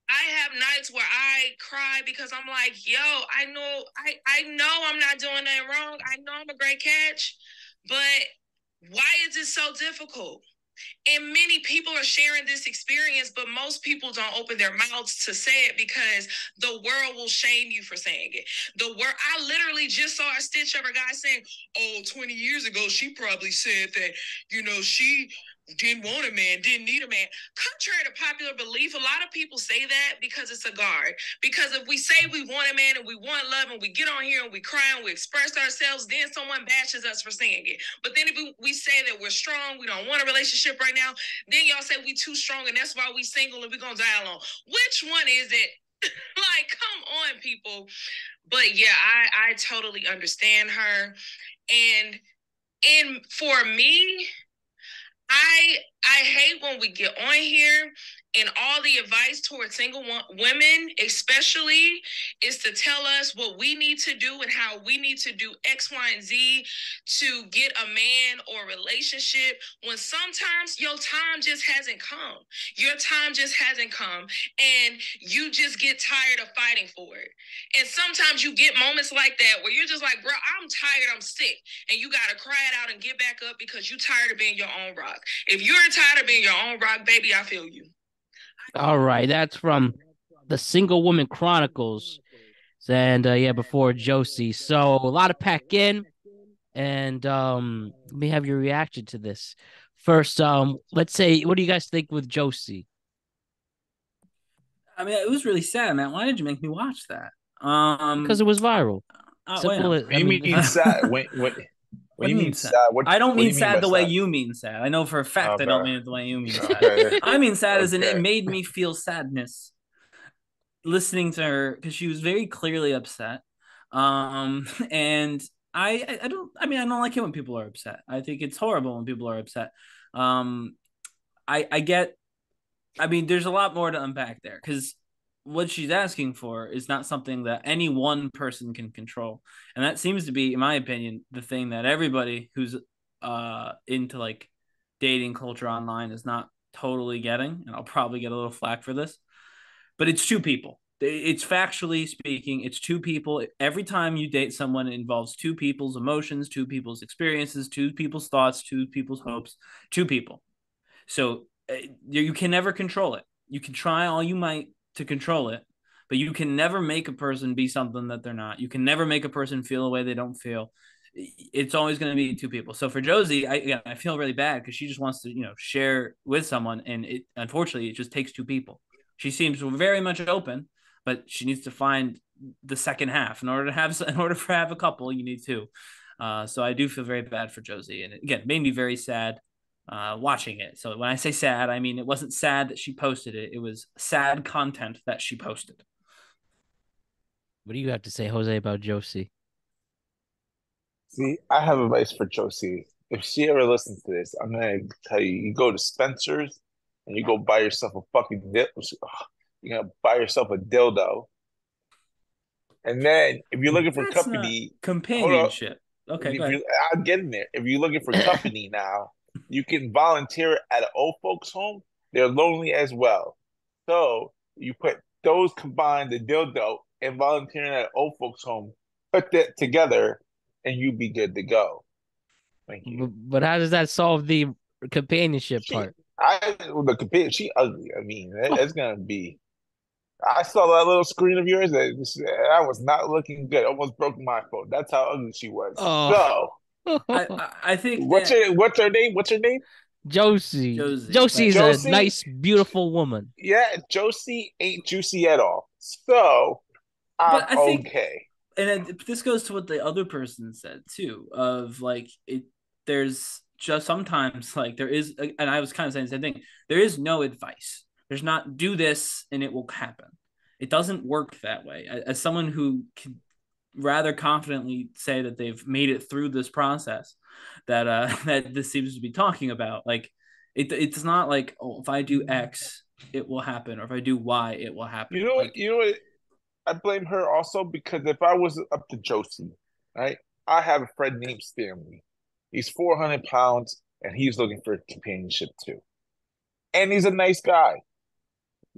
[SPEAKER 5] I have nights where I cry because I'm like, yo, I know I'm not doing nothing wrong. I know I'm a great catch, but why is it so difficult? And many people are sharing this experience, but most people don't open their mouths to say it because the world will shame you for saying it. I literally just saw a stitch of a guy saying, oh, 20 years ago, she probably said that, she didn't want a man, didn't need a man. Contrary to popular belief, a lot of people say that because it's a guard. Because if we say we want a man and we want love and we get on here and we cry and we express ourselves, then someone bashes us for saying it. But then if we say that we're strong, we don't want a relationship right now, then y'all say we too strong and that's why we single and we gonna die alone. Which one is it? Like, come on, people. But yeah, I totally understand her. And for me, I hate when we get on here and all the advice towards single women, especially, is to tell us what we need to do and how we need to do X, Y, and Z to get a man or relationship, when sometimes your time just hasn't come. Your time just hasn't come, and you just get tired of fighting for it. And sometimes you get moments like that where you're just like, bro, I'm tired, I'm sick. And you got to cry it out and get back up because you're tired of being your own rock. If you're tired of being your own rock, baby, I feel you.
[SPEAKER 1] All right, that's from the Single Woman Chronicles, and before Josie. So a lot to pack in, and let me have your reaction to this. First, let's say, what do you guys think with Josie?
[SPEAKER 2] I mean, it was really sad, man. Why did you make me watch that?
[SPEAKER 1] Because it was viral.
[SPEAKER 2] Simple.
[SPEAKER 3] What do you mean sad? What do you mean sad?
[SPEAKER 2] I don't mean sad the way
[SPEAKER 3] sad?
[SPEAKER 2] you mean sad. I know for a fact I don't mean it the way you mean sad.
[SPEAKER 3] Okay.
[SPEAKER 2] I mean sad as in it made me feel sadness listening to her, because she was very clearly upset. And I don't like it when people are upset. I think it's horrible when people are upset. I mean, there's a lot more to unpack there, because what she's asking for is not something that any one person can control. And that seems to be, in my opinion, the thing that everybody who's into like dating culture online is not totally getting. And I'll probably get a little flack for this, but it's two people. It's factually speaking, it's two people. Every time you date someone, it involves two people's emotions, two people's experiences, two people's thoughts, two people's hopes, two people. So you can never control it. You can try all you might to control it, but you can never make a person be something that they're not. You can never make a person feel a way they don't feel. It's always going to be two people. So for Josie, I feel really bad because she just wants to, share with someone, and unfortunately it just takes two people. She seems very much open, but she needs to find the second half. In order to have a couple, you need two. So I do feel very bad for Josie, and again, it made me very sad watching it. So when I say sad, I mean it wasn't sad that she posted it. It was sad content that she posted.
[SPEAKER 1] What do you have to say, Jose, about Josie?
[SPEAKER 3] See, I have advice for Josie. If she ever listens to this, I'm gonna tell you: you go to Spencer's and you go buy yourself a fucking you're gonna buy yourself a dildo, And then if you're looking for
[SPEAKER 2] That's not
[SPEAKER 3] company, hold up.
[SPEAKER 2] companionship. Okay, go
[SPEAKER 3] If
[SPEAKER 2] ahead.
[SPEAKER 3] you, I'll get in there. If you're looking for company now, you can volunteer at an old folks home. They're lonely as well. So you put those combined, the dildo and volunteering at an old folks home, put that together, and you be good to go. Thank you.
[SPEAKER 1] But how does that solve the companionship
[SPEAKER 3] She,
[SPEAKER 1] part?
[SPEAKER 3] the computer, she ugly. I mean, it's gonna be. I saw that little screen of yours. I was not looking good. Almost broke my phone. That's how ugly she was.
[SPEAKER 1] Oh,
[SPEAKER 3] So,
[SPEAKER 2] I think
[SPEAKER 3] what's
[SPEAKER 2] that
[SPEAKER 3] her name? What's her name?
[SPEAKER 1] Josie.
[SPEAKER 2] Josie,
[SPEAKER 1] Josie's
[SPEAKER 2] but
[SPEAKER 1] a
[SPEAKER 3] Josie.
[SPEAKER 1] nice, beautiful woman.
[SPEAKER 3] Yeah, Josie ain't juicy at all. So I'm
[SPEAKER 2] I think,
[SPEAKER 3] okay.
[SPEAKER 2] and this goes to what the other person said too. Of like it, there's just sometimes like there is, and I was kind of saying the same thing. There is no advice. There's not do this and it will happen. It doesn't work that way. As someone who can rather confidently say that they've made it through this process, that that this seems to be talking about, like it's not like, oh, if I do X it will happen, or if I do Y it will happen.
[SPEAKER 3] You know what?
[SPEAKER 2] Like,
[SPEAKER 3] You know what? I blame her also because if I was up to Josie, right? I have a friend named Stanley. He's 400 pounds and he's looking for companionship too. And he's a nice guy,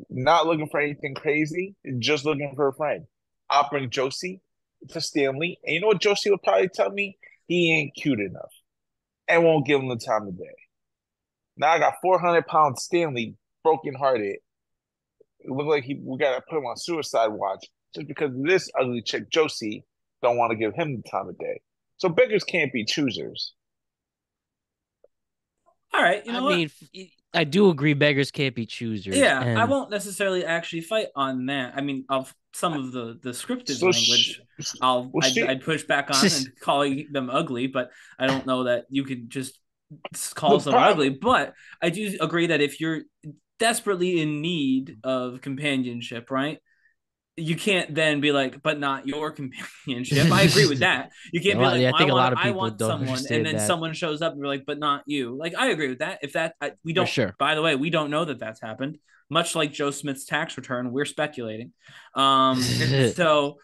[SPEAKER 3] not looking for anything crazy, just looking for a friend. I'll bring Josie to Stanley, and you know what Josie will probably tell me? He ain't cute enough and won't give him the time of day. Now I got 400-pound Stanley, broken hearted. It looked like we got to put him on suicide watch just because this ugly chick, Josie, don't want to give him the time of day. So beggars can't be choosers.
[SPEAKER 2] all right, you know
[SPEAKER 1] I
[SPEAKER 2] what?
[SPEAKER 1] mean, I do agree beggars can't be choosers.
[SPEAKER 2] Yeah, I
[SPEAKER 1] And
[SPEAKER 2] won't necessarily actually fight on that. I mean, of some of the scripted
[SPEAKER 3] So
[SPEAKER 2] language, I'd push back on and calling them ugly, but I don't know that you could just call
[SPEAKER 3] the
[SPEAKER 2] someone ugly.
[SPEAKER 3] problem.
[SPEAKER 2] But I do agree that if you're desperately in need of companionship, right? You can't then be like, but not your companionship. I agree with that. You can't be like,
[SPEAKER 1] yeah, I
[SPEAKER 2] well,
[SPEAKER 1] think a lot of
[SPEAKER 2] I
[SPEAKER 1] people
[SPEAKER 2] want
[SPEAKER 1] don't
[SPEAKER 2] someone, and
[SPEAKER 1] understand
[SPEAKER 2] then
[SPEAKER 1] that
[SPEAKER 2] someone shows up and you're like, but not you. Like, I agree with that. If that we
[SPEAKER 1] for
[SPEAKER 2] don't,
[SPEAKER 1] sure.
[SPEAKER 2] by the way, we don't know that that's happened. Much like Joe Smith's tax return, we're speculating. So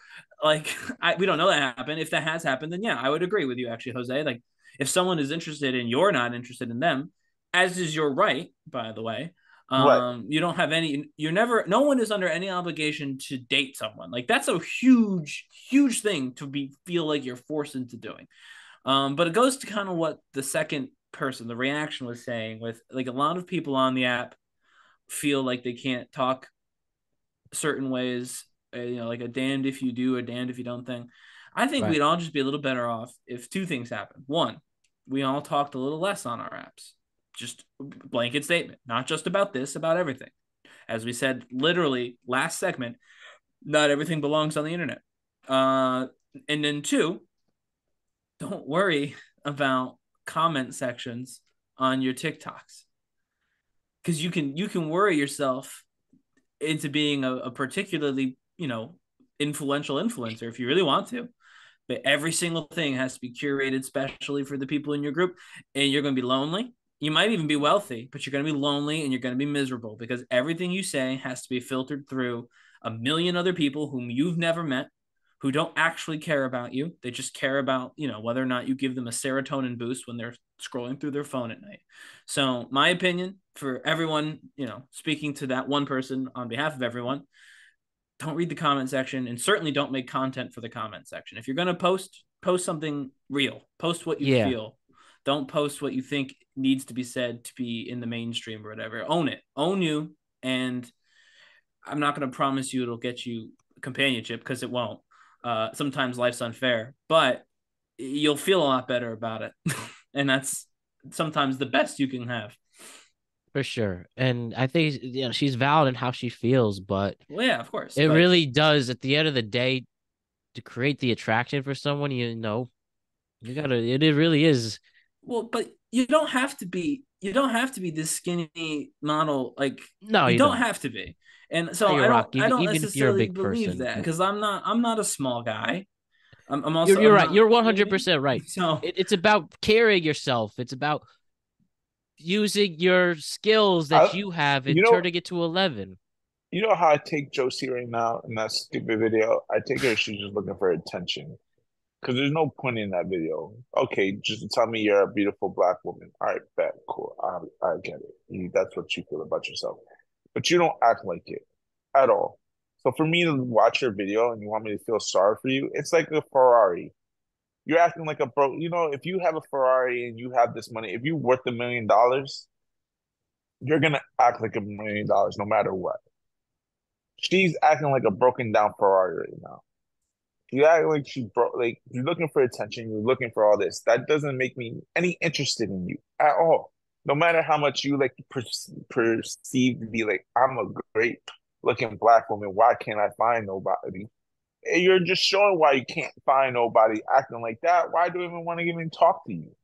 [SPEAKER 2] like, we don't know that happened. If that has happened, then yeah, I would agree with you actually, Jose. Like, if someone is interested and you're not interested in them, as is your right, by the way,
[SPEAKER 3] Right.
[SPEAKER 2] you don't have any, no one is under any obligation to date someone. Like, that's a huge thing to feel like you're forced into doing. But it goes to kind of what the second person, the reaction, was saying, with like a lot of people on the app feel like they can't talk certain ways, like a damned if you do, a damned if you don't thing. I think
[SPEAKER 1] Right.
[SPEAKER 2] we'd all just be a little better off if two things happen. One, we all talked a little less on our apps. Just blanket statement, not just about this, about everything. As we said, literally last segment, not everything belongs on the internet. And then two, don't worry about comment sections on your TikToks, because you can worry yourself into being a particularly influential influencer if you really want to. But every single thing has to be curated specially for the people in your group, and you're going to be lonely. You might even be wealthy, but you're going to be lonely and you're going to be miserable because everything you say has to be filtered through a million other people whom you've never met, who don't actually care about you. They just care about, whether or not you give them a serotonin boost when they're scrolling through their phone at night. So my opinion for everyone, speaking to that one person on behalf of everyone, don't read the comment section, and certainly don't make content for the comment section. If you're going to post something real, post what you feel. Don't post what you think needs to be said to be in the mainstream or whatever. Own it. Own you. And I'm not going to promise you it'll get you companionship, because it won't. Sometimes life's unfair, but you'll feel a lot better about it. And that's sometimes the best you can have.
[SPEAKER 1] For sure. And I think she's valid in how she feels, but
[SPEAKER 2] well, yeah, of course.
[SPEAKER 1] It really does, at the end of the day, to create the attraction for someone, you gotta, it really is.
[SPEAKER 2] Well, but you don't have to be this skinny model. Like,
[SPEAKER 1] No,
[SPEAKER 2] you don't have to be. And so I don't necessarily believe that, because I'm not a small guy. I'm also
[SPEAKER 1] you're right. You're 100% right.
[SPEAKER 2] So
[SPEAKER 1] it's about carrying yourself. It's about using your skills that you have and turning it to 11.
[SPEAKER 3] You know how I take Josie right now in that stupid video? I take her, she's just looking for attention. Because there's no point in that video. Okay, just tell me you're a beautiful black woman. All right, bet, cool. I get it. That's what you feel about yourself. But you don't act like it at all. So for me to watch your video and you want me to feel sorry for you, it's like a Ferrari. You're acting like a bro. You know, if you have a Ferrari and you have this money, if you're worth $1 million, you're gonna act like $1 million no matter what. She's acting like a broken down Ferrari right now. You act like she broke. Like you're looking for attention. You're looking for all this. That doesn't make me any interested in you at all. No matter how much you like perceive to be like, I'm a great looking black woman. Why can't I find nobody? You're just showing why you can't find nobody acting like that. Why do I even want to even talk to you?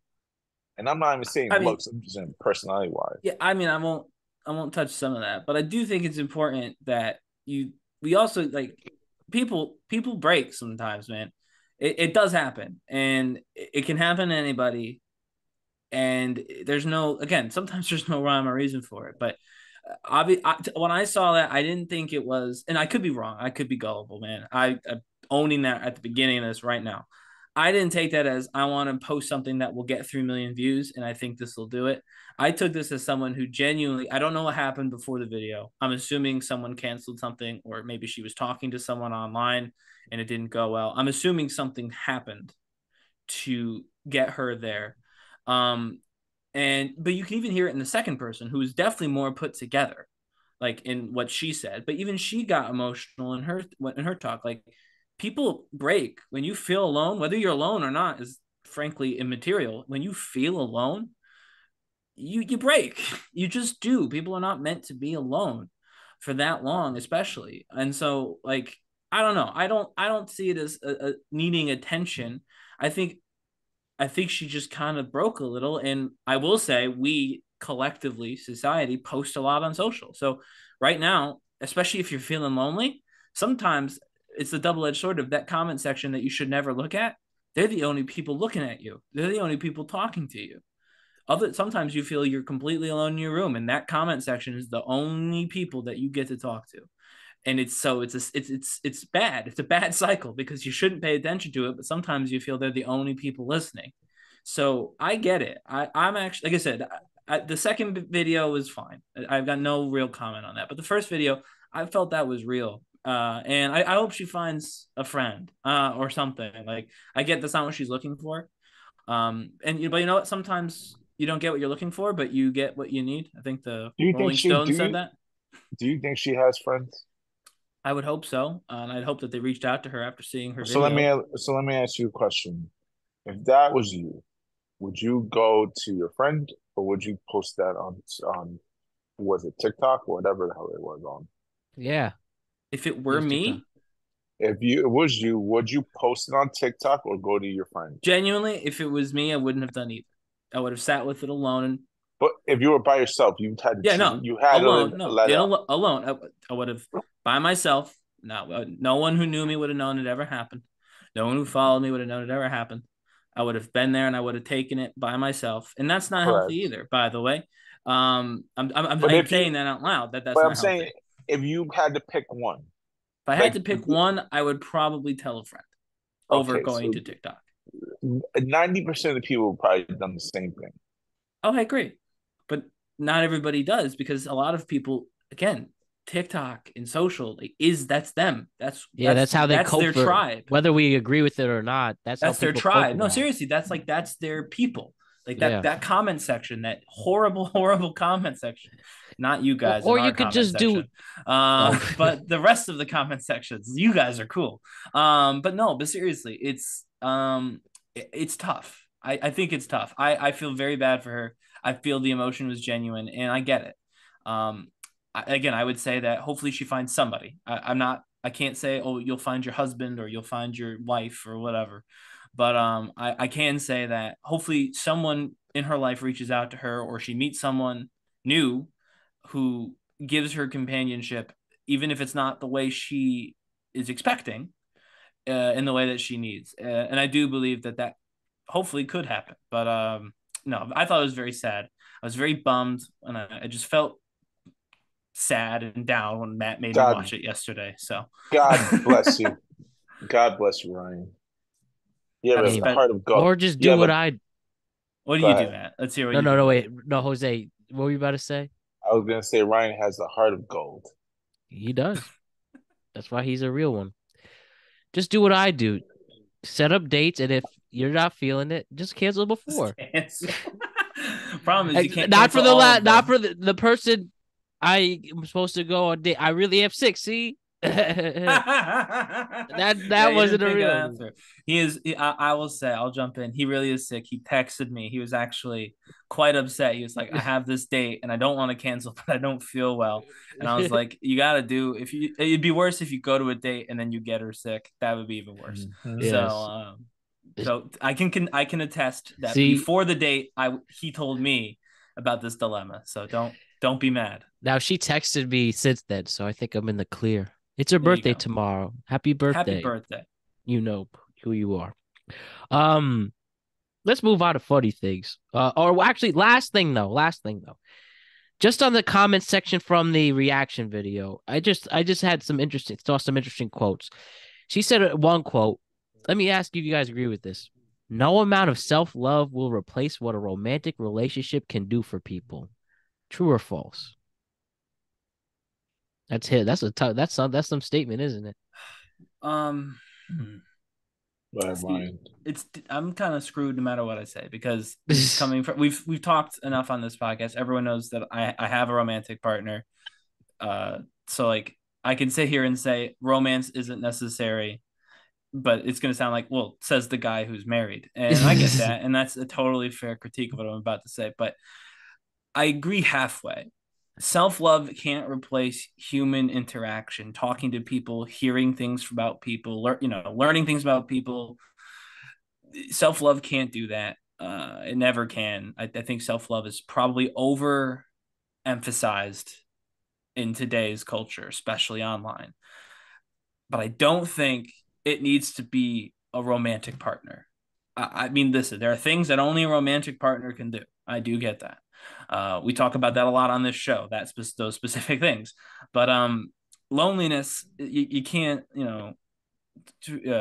[SPEAKER 3] And I'm not even saying
[SPEAKER 2] I mean,
[SPEAKER 3] looks. I'm just saying personality wise.
[SPEAKER 2] yeah, I mean, I won't touch some of that, but I do think it's important that we also like people break sometimes, man. It does happen, and it can happen to anybody. And sometimes there's no rhyme or reason for it. But when I saw that, I didn't think it was, and I could be wrong. I could be gullible, man. I'm owning that at the beginning of this right now. I didn't take that as I want to post something that will get 3 million views, and I think this will do it. I took this as someone who genuinely, I don't know what happened before the video. I'm assuming someone canceled something, or maybe she was talking to someone online and it didn't go well. I'm assuming something happened to get her there. But you can even hear it in the second person, who is definitely more put together, like in what she said. But even she got emotional in her talk. Like, people break when you feel alone. Whether you're alone or not is frankly immaterial. When you feel alone, you break. You just do. People are not meant to be alone for that long, especially. And so, like, I don't know. I don't see it as a needing attention. I think she just kind of broke a little. And I will say, we collectively, society, post a lot on social. So right now, especially if you're feeling lonely, sometimes it's the double-edged sword of that comment section that you should never look at. They're the only people looking at you. They're the only people talking to you. Sometimes you feel you're completely alone in your room, and that comment section is the only people that you get to talk to. And it's bad. It's a bad cycle, because you shouldn't pay attention to it, but sometimes you feel they're the only people listening. So I get it. I'm actually, like I said, the second video was fine. I've got no real comment on that. But the first video, I felt that was real. And I hope she finds a friend or something. Like, I get that's not what she's looking for. But you know what? Sometimes you don't get what you're looking for, but you get what you need. I think the Rolling Stones said that.
[SPEAKER 3] Do you think she has friends?
[SPEAKER 2] I would hope so, and I'd hope that they reached out to her after seeing her
[SPEAKER 3] So
[SPEAKER 2] video.
[SPEAKER 3] let me ask you a question. If that was you, would you go to your friend, or would you post that on was it TikTok or whatever the hell it was on?
[SPEAKER 1] Yeah.
[SPEAKER 2] If it were me,
[SPEAKER 3] if it was you, would you post it on TikTok or go to your friend?
[SPEAKER 2] Genuinely, if it was me, I wouldn't have done either. I would have sat with it alone.
[SPEAKER 3] But if you were by yourself, you had to
[SPEAKER 2] you had alone.
[SPEAKER 3] Alone.
[SPEAKER 2] I would have by myself. No one who knew me would have known it ever happened. No one who followed me would have known it ever happened. I would have been there, and I would have taken it by myself, and that's not healthy either. By the way, I'm saying that out loud. That's not healthy. Saying,
[SPEAKER 3] if you had to pick one,
[SPEAKER 2] if I had to pick one, I would probably tell a friend over going to TikTok.
[SPEAKER 3] 90% of the people have probably done the same thing.
[SPEAKER 2] Oh, I agree. But not everybody does, because a lot of people, again, TikTok and social, that's them. That's
[SPEAKER 1] how they cope.
[SPEAKER 2] Their tribe.
[SPEAKER 1] Whether we agree with it or not, that's
[SPEAKER 2] their tribe. No, seriously, that's their people. Like that comment section, that horrible comment section. Not you guys.
[SPEAKER 1] Or you could just
[SPEAKER 2] section. But the rest of the comment sections, you guys are cool. But seriously, it's tough. I think it's tough. I feel very bad for her. I feel the emotion was genuine, and I get it. I would say that hopefully she finds somebody. I can't say, oh, you'll find your husband or you'll find your wife or whatever. But I can say that hopefully someone in her life reaches out to her, or she meets someone new who gives her companionship, even if it's not the way she is expecting, in the way that she needs. And I do believe that hopefully could happen. But no, I thought it was very sad. I was very bummed, and I just felt sad and down when Matt made me
[SPEAKER 3] God-
[SPEAKER 2] watch it yesterday. So
[SPEAKER 3] God bless you. God bless you, Ryan. You have
[SPEAKER 2] That's
[SPEAKER 3] a
[SPEAKER 2] bet-
[SPEAKER 3] heart of gold.
[SPEAKER 1] Or just
[SPEAKER 3] You
[SPEAKER 1] do
[SPEAKER 3] have
[SPEAKER 1] what
[SPEAKER 3] a-
[SPEAKER 1] I.
[SPEAKER 2] what do
[SPEAKER 3] Go
[SPEAKER 2] you do,
[SPEAKER 3] ahead.
[SPEAKER 2] Matt? Let's hear what
[SPEAKER 1] No,
[SPEAKER 2] you
[SPEAKER 1] no,
[SPEAKER 2] do.
[SPEAKER 1] no, wait. No, Jose, what were you about to say?
[SPEAKER 3] I was gonna say Ryan has a heart of gold.
[SPEAKER 1] He does. That's why he's a real one. Just do what I do. Set up dates, and if you're not feeling it, just cancel before.
[SPEAKER 2] Problem is you can't
[SPEAKER 1] Not for
[SPEAKER 2] cancel all of
[SPEAKER 1] not
[SPEAKER 2] them.
[SPEAKER 1] for the person I am supposed to go on date. I really am sick. See, that
[SPEAKER 2] Yeah, he
[SPEAKER 1] wasn't
[SPEAKER 2] didn't
[SPEAKER 1] a
[SPEAKER 2] think of
[SPEAKER 1] real.
[SPEAKER 2] that through. He is. I will say, I'll jump in. He really is sick. He texted me. He was actually quite upset. He was like, "I have this date and I don't want to cancel, but I don't feel well." And I was like, "You got to do. If you, it'd be worse if you go to a date and then you get her sick. That would be even worse."
[SPEAKER 1] Yes.
[SPEAKER 2] So I can attest that
[SPEAKER 1] See-
[SPEAKER 2] before the date, he told me about this dilemma. So don't be mad.
[SPEAKER 1] Now she texted me since then, so I think I'm in the clear. It's her
[SPEAKER 2] There you
[SPEAKER 1] birthday
[SPEAKER 2] go.
[SPEAKER 1] tomorrow. Happy birthday!
[SPEAKER 2] Happy birthday.
[SPEAKER 1] You know who you are. Let's move on to funny things. Or actually, last thing though. Just on the comment section from the reaction video, I just had saw some interesting quotes. She said one quote. Let me ask you if you guys agree with this. No amount of self-love will replace what a romantic relationship can do for people. True or false? That's it. That's some statement, isn't it?
[SPEAKER 3] Go ahead, Ryan.
[SPEAKER 2] I'm kind of screwed no matter what I say because this is coming from we've talked enough on this podcast. Everyone knows that I have a romantic partner. So like I can sit here and say romance isn't necessary, but it's going to sound like, well, says the guy who's married. And I get that. And that's a totally fair critique of what I'm about to say. But I agree halfway. Self-love can't replace human interaction, talking to people, hearing things about people, learning things about people. Self-love can't do that. It never can. I think self-love is probably overemphasized in today's culture, especially online. But I don't think it needs to be a romantic partner. I mean, listen, there are things that only a romantic partner can do. I do get that. We talk about that a lot on this show, those specific things. But loneliness, you can't,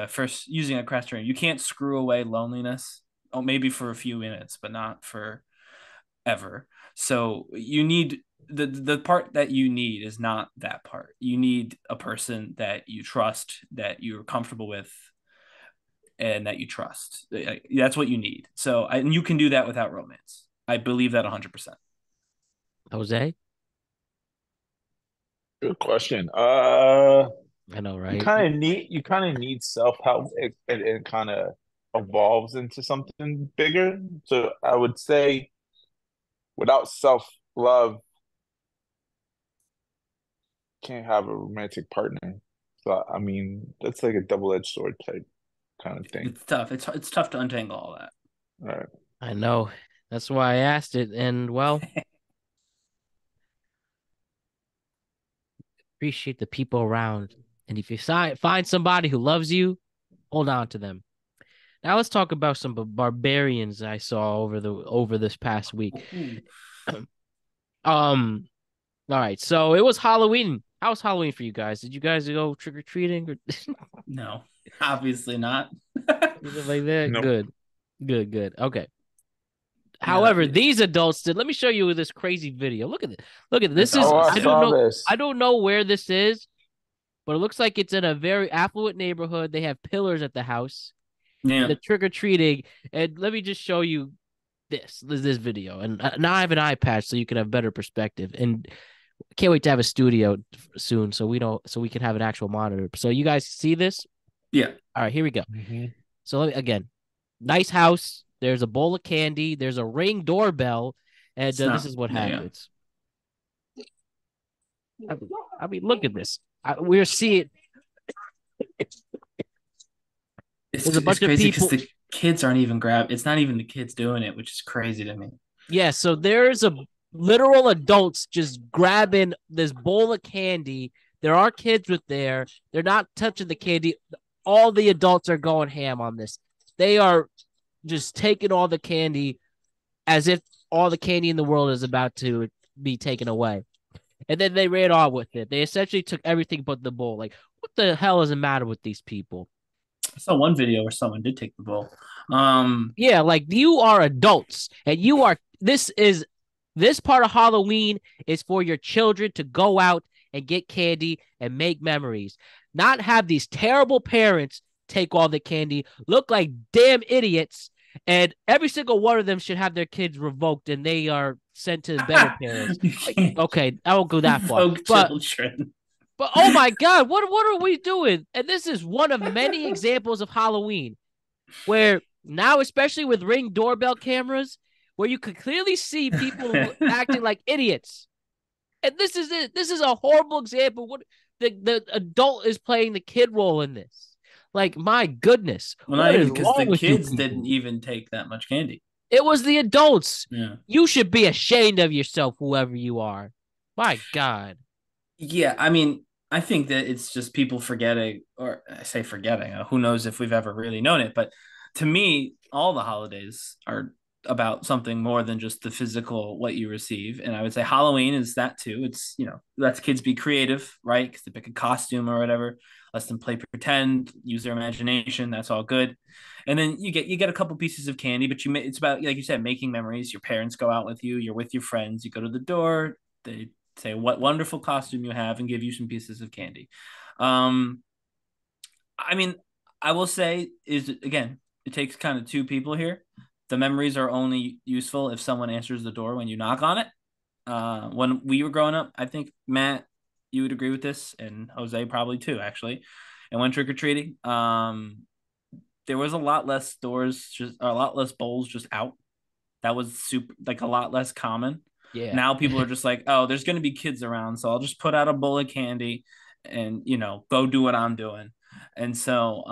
[SPEAKER 2] first using a crass term, you can't screw away loneliness. Oh, maybe for a few minutes, but not for ever. So you need the part that you need is not that part. You need a person that you trust, that you're comfortable with, and that you trust. That's what you need. So, and you can do that without romance. I believe that 100%.
[SPEAKER 1] Jose?
[SPEAKER 3] Good question.
[SPEAKER 1] I know, right?
[SPEAKER 3] You kind of need self-help. It kind of evolves into something bigger. So I would say without self-love, can't have a romantic partner. So I mean, that's like a double-edged sword type kind of thing.
[SPEAKER 2] It's tough. It's tough to untangle all that.
[SPEAKER 3] All right.
[SPEAKER 1] I know. That's why I asked it. And well, appreciate the people around. And if you find somebody who loves you, hold on to them. Now let's talk about some barbarians I saw over this past week. All right, so it was Halloween. How was Halloween for you guys? Did you guys go trick-or-treating? Or...
[SPEAKER 2] No, obviously not.
[SPEAKER 1] Anything like that?
[SPEAKER 3] Nope.
[SPEAKER 1] Good. Okay. However, these adults did. Let me show you this crazy video. Look at this. This is
[SPEAKER 3] I saw this.
[SPEAKER 1] I don't know where this is, but it looks like it's in a very affluent neighborhood. They have pillars at the house.
[SPEAKER 2] Yeah.
[SPEAKER 1] And the trick-or-treating. And let me just show you this video. And now I have an iPad so you can have better perspective. And I can't wait to have a studio soon so we can have an actual monitor. So you guys see this?
[SPEAKER 2] Yeah.
[SPEAKER 1] All right, here we go.
[SPEAKER 3] Mm-hmm.
[SPEAKER 1] So again, nice house. There's a bowl of candy. There's a Ring doorbell. And this is what happens. I mean, look at this. We're seeing...
[SPEAKER 2] There's a bunch of people. The kids aren't even it's not even the kids doing it, which is crazy to me.
[SPEAKER 1] Yeah, so there's a literal adults just grabbing this bowl of candy. There are kids with there. They're not touching the candy. All the adults are going ham on this. They are just taking all the candy as if all the candy in the world is about to be taken away. and then they ran on with it. They essentially took everything but the bowl. Like, what the hell is the matter with these people?
[SPEAKER 2] I saw one video where someone did take the bowl.
[SPEAKER 1] Yeah, like you are adults, and this part of Halloween is for your children to go out and get candy and make memories, not have these terrible parents take all the candy, look like damn idiots, and every single one of them should have their kids revoked and they are sent to better parents. Like, okay, I won't go that far.
[SPEAKER 2] Children.
[SPEAKER 1] But oh my God, what are we doing? And this is one of many examples of Halloween where now, especially with Ring doorbell cameras, where you could clearly see people acting like idiots. And this is it. This is a horrible example. What the adult is playing the kid role in this. Like, my goodness.
[SPEAKER 2] Well, not even because the kids didn't even take that much candy.
[SPEAKER 1] It was the adults.
[SPEAKER 2] Yeah.
[SPEAKER 1] You should be ashamed of yourself, whoever you are. My God.
[SPEAKER 2] Yeah, I mean, I think that it's just people forgetting, or I say forgetting. Who knows if we've ever really known it? But to me, all the holidays are about something more than just the physical what you receive. And I would say Halloween is that too. It's, lets kids be creative, right? Because they pick a costume or whatever, lets them play pretend, use their imagination. That's all good. And then you get a couple pieces of candy, but it's about, like you said, making memories. Your parents go out with you, you're with your friends, you go to the door, they say what wonderful costume you have and give you some pieces of candy. I mean, I will say is, again, it takes kind of two people here. The memories are only useful if someone answers the door when you knock on it. When we were growing up, I think, Matt, you would agree with this, and Jose probably too, actually. And when trick-or-treating, there was a lot less a lot less bowls just out. That was a lot less common.
[SPEAKER 1] Yeah.
[SPEAKER 2] Now people are just like, oh, there's going to be kids around, so I'll just put out a bowl of candy and, go do what I'm doing. And so,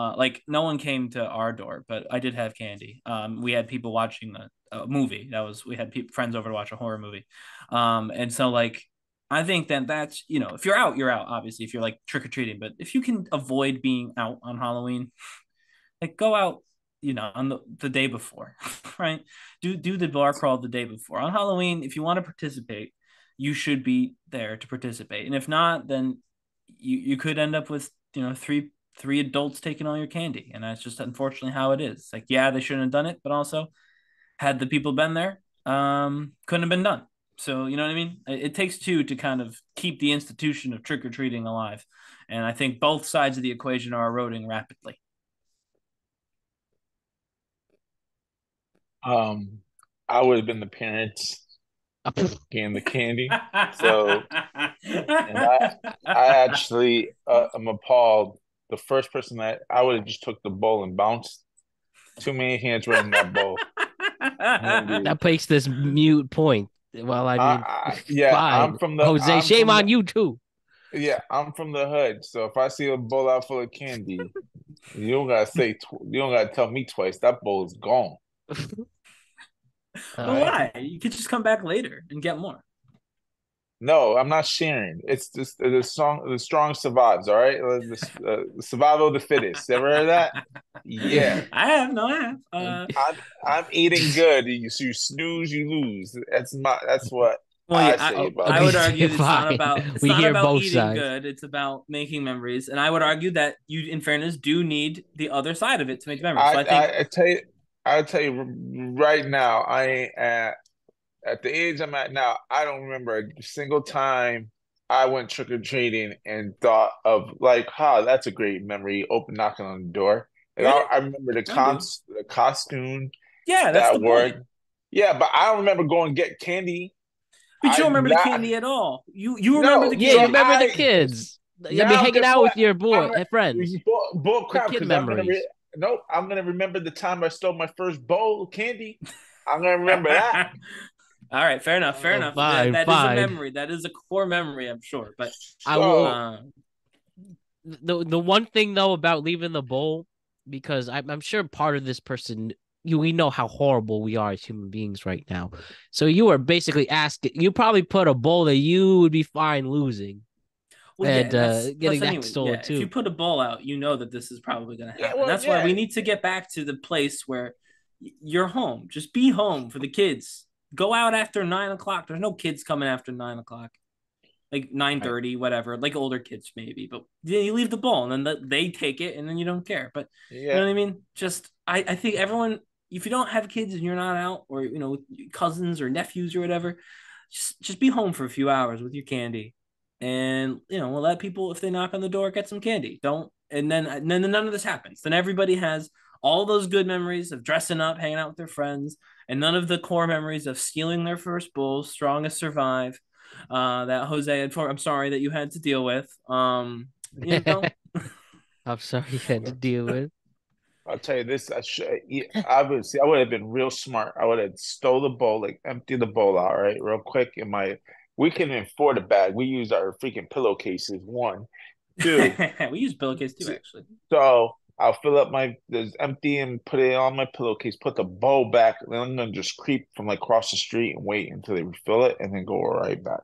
[SPEAKER 2] no one came to our door, but I did have candy. We had people watching a movie. We had friends over to watch a horror movie. And so, I think that's, if you're out, you're out, obviously, if you're trick-or-treating. But if you can avoid being out on Halloween, go out, on the day before, right? Do the bar crawl the day before. On Halloween, if you want to participate, you should be there to participate. And if not, then you could end up with, three adults taking all your candy. And that's just unfortunately how it is. Yeah, they shouldn't have done it, but also had the people been there, couldn't have been done. So, you know what I mean? It takes two to kind of keep the institution of trick-or-treating alive. And I think both sides of the equation are eroding rapidly.
[SPEAKER 3] I would have been the parents getting the candy. So, and I actually, I'm appalled. The first person that I would have just took the bowl and bounced. Too many hands were in that bowl.
[SPEAKER 1] That makes this mute point. Well, I mean,
[SPEAKER 3] yeah,
[SPEAKER 1] fine.
[SPEAKER 3] I'm from the
[SPEAKER 1] Jose. Shame on you too.
[SPEAKER 3] Yeah, I'm from the hood, so if I see a bowl out full of candy, you don't gotta tell me twice. That bowl is gone.
[SPEAKER 2] Why? You could just come back later and get more.
[SPEAKER 3] No, I'm not sharing. It's just the strong survives. All right, the survival of the fittest. Ever heard of that? Yeah,
[SPEAKER 2] I have.
[SPEAKER 3] I'm eating good. You snooze, you lose. That's what.
[SPEAKER 2] Well, yeah, I would argue it's not about
[SPEAKER 1] both
[SPEAKER 2] eating
[SPEAKER 1] sides.
[SPEAKER 2] good. It's about making memories, and I would argue that you, in fairness, do need the other side of it to make memories. So
[SPEAKER 3] I'll tell you right now. At the age I'm at now, I don't remember a single time I went trick-or-treating and thought of that's a great memory, knocking on the door. And
[SPEAKER 2] Really?
[SPEAKER 3] I remember the costume.
[SPEAKER 2] Yeah, that's the
[SPEAKER 3] word.
[SPEAKER 2] point.
[SPEAKER 3] Yeah, but I don't remember going to get candy.
[SPEAKER 2] But you don't remember the candy at all. You remember the candy.
[SPEAKER 1] Yeah, you remember the kids. You'll be hanging out with your friends.
[SPEAKER 3] Bull crap,
[SPEAKER 1] kid
[SPEAKER 3] because
[SPEAKER 1] memories.
[SPEAKER 3] I'm gonna remember the time I stole my first bowl of candy. I'm gonna remember that.
[SPEAKER 2] All right, fair enough.
[SPEAKER 1] Fine,
[SPEAKER 2] that
[SPEAKER 1] fine.
[SPEAKER 2] is a memory. That is a core memory, I'm sure. But
[SPEAKER 1] I will. The one thing though about leaving the bowl, because I'm sure part of this person, we know how horrible we are as human beings right now. So you were basically asking. You probably put a bowl that you would be fine losing. Getting that stolen too.
[SPEAKER 2] If you put a bowl out, you know that this is probably going to happen. That's why we need to get back to the place where you're home. Just be home for the kids. Go out after 9 o'clock. There's no kids coming after 9 o'clock. like 9:30, whatever, like older kids maybe, but you leave the bowl and then they take it and then you don't care. But you know what I mean? Just I think everyone, if you don't have kids and you're not out, or with cousins or nephews or whatever, just be home for a few hours with your candy, and we'll let people, if they knock on the door, get some candy. Don't and then none of this happens. Then everybody has all those good memories of dressing up, hanging out with their friends, and none of the core memories of stealing their first bowl, strongest survive. That Jose I'm sorry that you had to deal with.
[SPEAKER 1] I'm sorry you had to deal with.
[SPEAKER 3] I'll tell you this. Obviously, I would have been real smart. I would have stole the bowl, like empty the bowl out, right, real quick. We can afford a bag. We use our freaking pillowcases. 1, 2.
[SPEAKER 2] We use pillowcase too, actually.
[SPEAKER 3] So I'll fill up this empty and put it on my pillowcase. Put the bowl back, and then I'm gonna just creep from like across the street and wait until they refill it, and then go right back.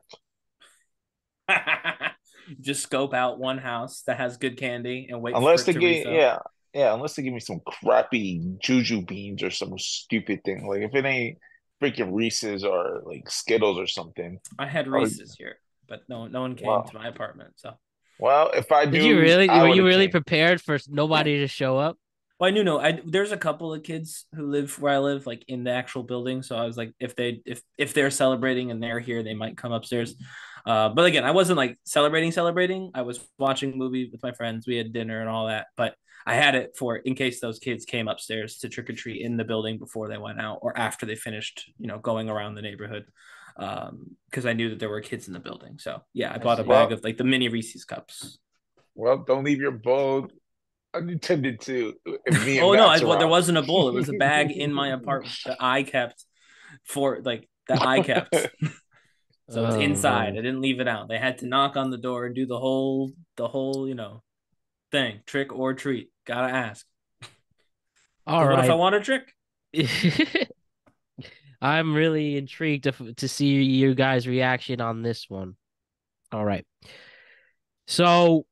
[SPEAKER 2] Just scope out one house that has good candy and wait
[SPEAKER 3] unless
[SPEAKER 2] for it to refill.
[SPEAKER 3] Unless they give me some crappy juju beans or some stupid thing. Like if it ain't freaking Reese's or like Skittles or something.
[SPEAKER 2] I had Reese's here, but no one came to my apartment. So
[SPEAKER 3] if I do,
[SPEAKER 1] did you really? Were you really prepared for nobody to show up?
[SPEAKER 2] Well, I knew there's a couple of kids who live where I live, like in the actual building. So I was like, if they're celebrating and they're here, they might come upstairs. But again, I wasn't like celebrating. I was watching a movie with my friends. We had dinner and all that. But I had it for in case those kids came upstairs to trick or treat in the building before they went out or after they finished, going around the neighborhood. Because I knew that there were kids in the building. So yeah, I bought a bag of like the mini Reese's cups.
[SPEAKER 3] Well, don't leave your bowl unattended to.
[SPEAKER 2] There wasn't a bowl. It was a bag in my apartment that I kept for like that I kept. So it's inside. I didn't leave it out. They had to knock on the door and do the whole thing, trick or treat. Gotta ask.
[SPEAKER 1] All right.
[SPEAKER 2] What if I want a trick?
[SPEAKER 1] I'm really intrigued to see you guys' reaction on this one. All right. So,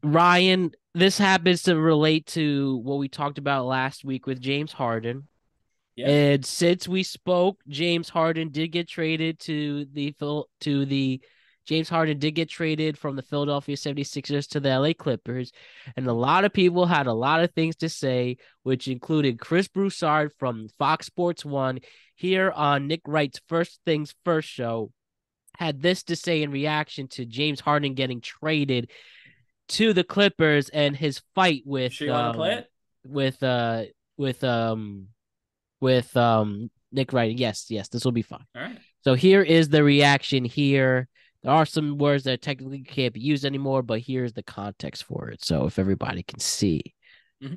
[SPEAKER 1] Ryan, this happens to relate to what we talked about last week with James Harden. Yeah. And since we spoke, James Harden did get traded from the Philadelphia 76ers to the LA Clippers. And a lot of people had a lot of things to say, which included Chris Brousard from Fox Sports 1 here on Nick Wright's First Things First show had this to say in reaction to James Harden getting traded to the Clippers and his fight with
[SPEAKER 2] you want to play it?
[SPEAKER 1] with Nick Wright. Yes, this will be fine.
[SPEAKER 2] All right.
[SPEAKER 1] So here is the reaction here. There are some words that technically can't be used anymore, but here's the context for it. So if everybody can see.
[SPEAKER 5] Mm-hmm.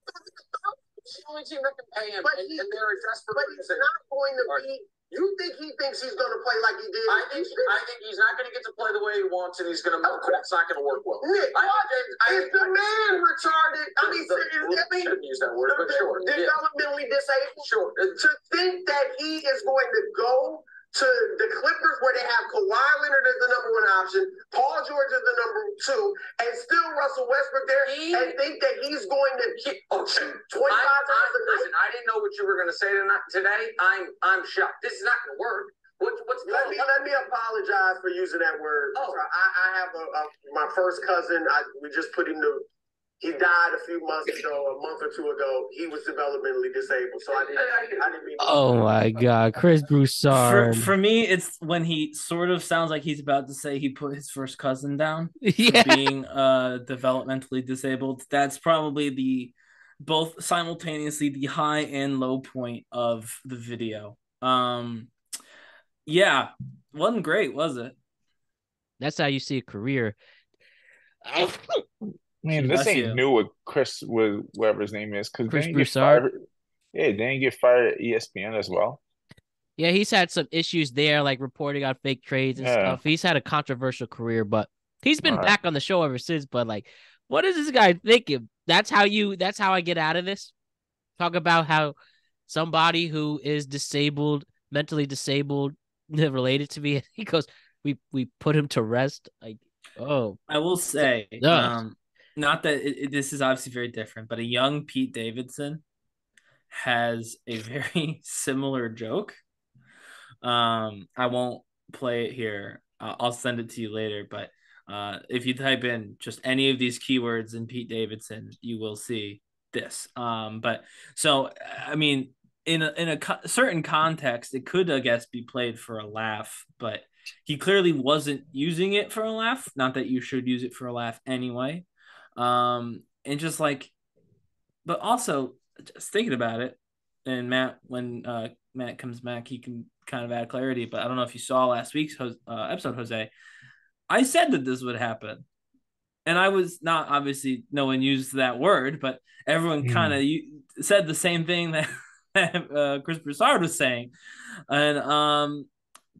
[SPEAKER 5] But he's not going to be. You think he thinks he's going to play like he did? I think he's not going to get to play the way he wants, and he's going to. It's not going to work well. Nick, is the man retarded? I shouldn't use that word, but sure. Developmentally disabled. Sure. To think that he is going to go to the Clippers where they have Kawhi Leonard as the number 1 option, Paul George as the number 2, and still Russell Westbrook there, and think that he's going to shoot 25 times a night. Listen, I didn't know what you were going to say today. I'm shocked. This is not going to work. Let me apologize for using that word. Oh. I have my first cousin. We just put him to. He died a month or two ago. He was developmentally disabled, so I didn't mean.
[SPEAKER 1] Oh my God, Chris Broussard.
[SPEAKER 2] For me, it's when he sort of sounds like he's about to say he put his first cousin down for being developmentally disabled. That's probably both simultaneously the high and low point of the video. Yeah, wasn't great, was it?
[SPEAKER 1] That's how you see a career.
[SPEAKER 3] Man, this ain't new with whatever his name is.
[SPEAKER 1] Chris Broussard.
[SPEAKER 3] Didn't he get fired at ESPN as well?
[SPEAKER 1] Yeah, he's had some issues there, like reporting on fake trades and stuff. He's had a controversial career, but he's been back on the show ever since. But like, what is this guy thinking? That's how I get out of this. Talk about how somebody who is disabled, mentally disabled, related to me. He goes, we put him to rest. Like, oh,
[SPEAKER 2] I will say, not that this is obviously very different, but a young Pete Davidson has a very similar joke. I won't play it here, I'll send it to you later. But if you type in just any of these keywords in Pete Davidson, you will see this. But so I mean, in a certain context, it could, I guess, be played for a laugh, but he clearly wasn't using it for a laugh. Not that you should use it for a laugh anyway. And just like, but also just thinking about it, and Matt, when Matt comes back, he can kind of add clarity. But I don't know if you saw last week's episode, Jose. I said that this would happen. And I was not, obviously, no one used that word, but everyone kind of said the same thing that Chris Broussard was saying. And,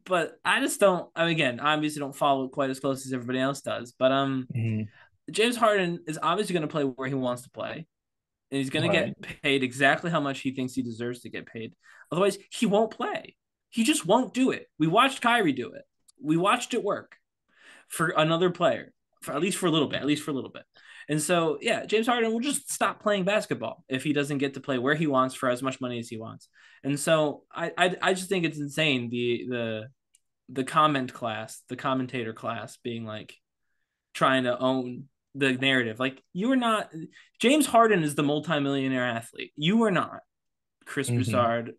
[SPEAKER 2] but I just don't, I mean, again, obviously don't follow quite as close as everybody else does. But James Harden is obviously going to play where he wants to play. And he's going to get paid exactly how much he thinks he deserves to get paid. Otherwise, he won't play. He just won't do it. We watched Kyrie do it. We watched it work for another player, at least for a little bit. And so, yeah, James Harden will just stop playing basketball if he doesn't get to play where he wants for as much money as he wants. And so I just think it's insane, the commentator class being like trying to own the narrative. Like, you are not, James Harden is the multimillionaire athlete. You are not Chris Broussard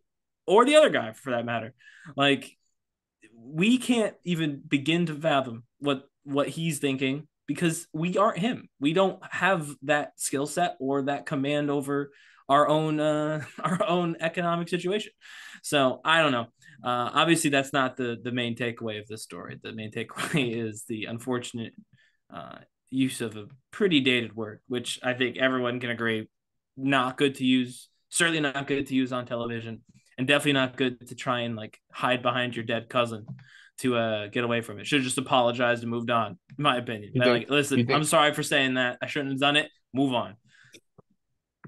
[SPEAKER 2] or the other guy for that matter. Like, we can't even begin to fathom what he's thinking because we aren't him. We don't have that skill set or that command over our own economic situation. So I don't know. Obviously, that's not the main takeaway of this story. The main takeaway is the unfortunate use of a pretty dated word, which I think everyone can agree, not good to use, certainly not good to use on television, and definitely not good to try and like hide behind your dead cousin to get away from it. Should have just apologized and moved on, in my opinion. Listen, I'm sorry for saying that. I shouldn't have done it. Move on.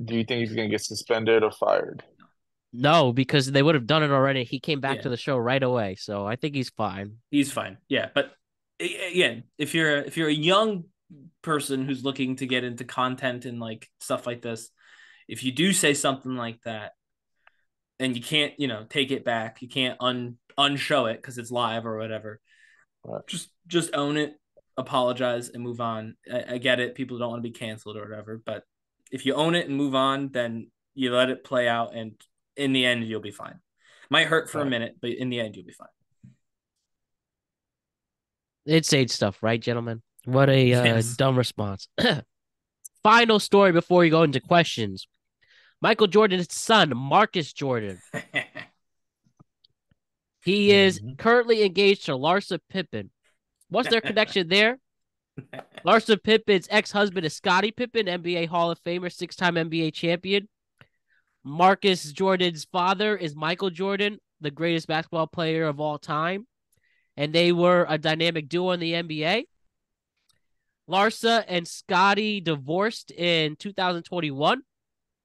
[SPEAKER 3] Do you think he's going to get suspended or fired?
[SPEAKER 1] No, because they would have done it already. He came back to the show right away, so I think he's fine.
[SPEAKER 2] He's fine. Yeah, but again, if you're a young person who's looking to get into content and like stuff like this, if you do say something like that and you can't, take it back, you can't unshow it because it's live or whatever, right. Just own it, apologize, and move on. I get it. People don't want to be canceled or whatever, but if you own it and move on, then you let it play out, and in the end, you'll be fine. Might hurt for a minute, but in the end, you'll be fine.
[SPEAKER 1] Insane stuff, right, gentlemen? What a dumb response. Final story before we go into questions. Michael Jordan's son, Marcus Jordan. He is currently engaged to Larsa Pippen. What's their connection there? Larsa Pippen's ex-husband is Scottie Pippen, NBA Hall of Famer, 6-time NBA champion. Marcus Jordan's father is Michael Jordan, the greatest basketball player of all time. And they were a dynamic duo in the NBA. Larsa and Scottie divorced in 2021.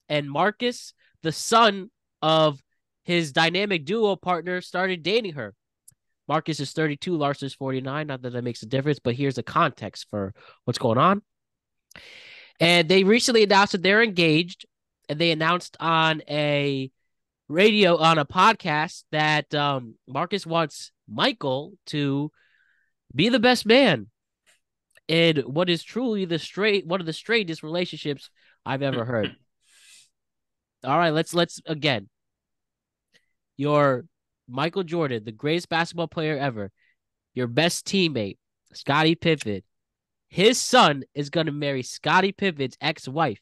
[SPEAKER 1] And Marcus, the son of his dynamic duo partner, started dating her. Marcus is 32, Larsa is 49. Not that that makes a difference, but here's the context for what's going on. And they recently announced that they're engaged, and they announced on a podcast that Marcus wants Michael to be the best man in what is truly one of the straightest relationships I've ever heard. All right, let's again. Your Michael Jordan, the greatest basketball player ever, your best teammate, Scottie Pippen. His son is going to marry Scottie Pippen's ex-wife.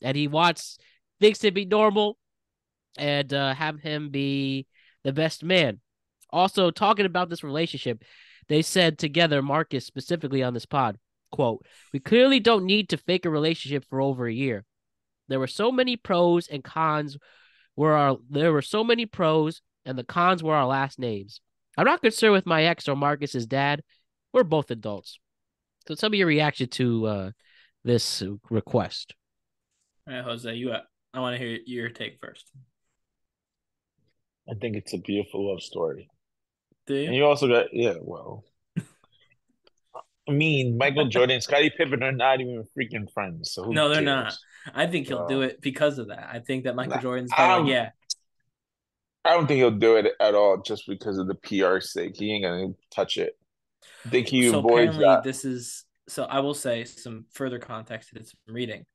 [SPEAKER 1] And he wants things to be normal and have him be the best man. Also, talking about this relationship, they said together, Marcus specifically on this pod, quote, "We clearly don't need to fake a relationship for over a year. There were so many pros and cons there were so many pros and the cons were our last names. I'm not concerned with my ex or Marcus's dad. We're both adults." So tell me your reaction to this request.
[SPEAKER 2] All right, Jose, I want to hear your take first.
[SPEAKER 3] I think it's a beautiful love story.
[SPEAKER 2] Do you?
[SPEAKER 3] And you also got, I mean, Michael Jordan and Scottie Pippen are not even freaking friends. So
[SPEAKER 2] no, they're not. I think he'll do it because of that. I think that Michael Jordan's kind of
[SPEAKER 3] I don't think he'll do it at all just because of the PR sake. He ain't gonna touch it. I think he
[SPEAKER 2] So
[SPEAKER 3] avoids
[SPEAKER 2] apparently
[SPEAKER 3] that.
[SPEAKER 2] this is so I will say some further context to this reading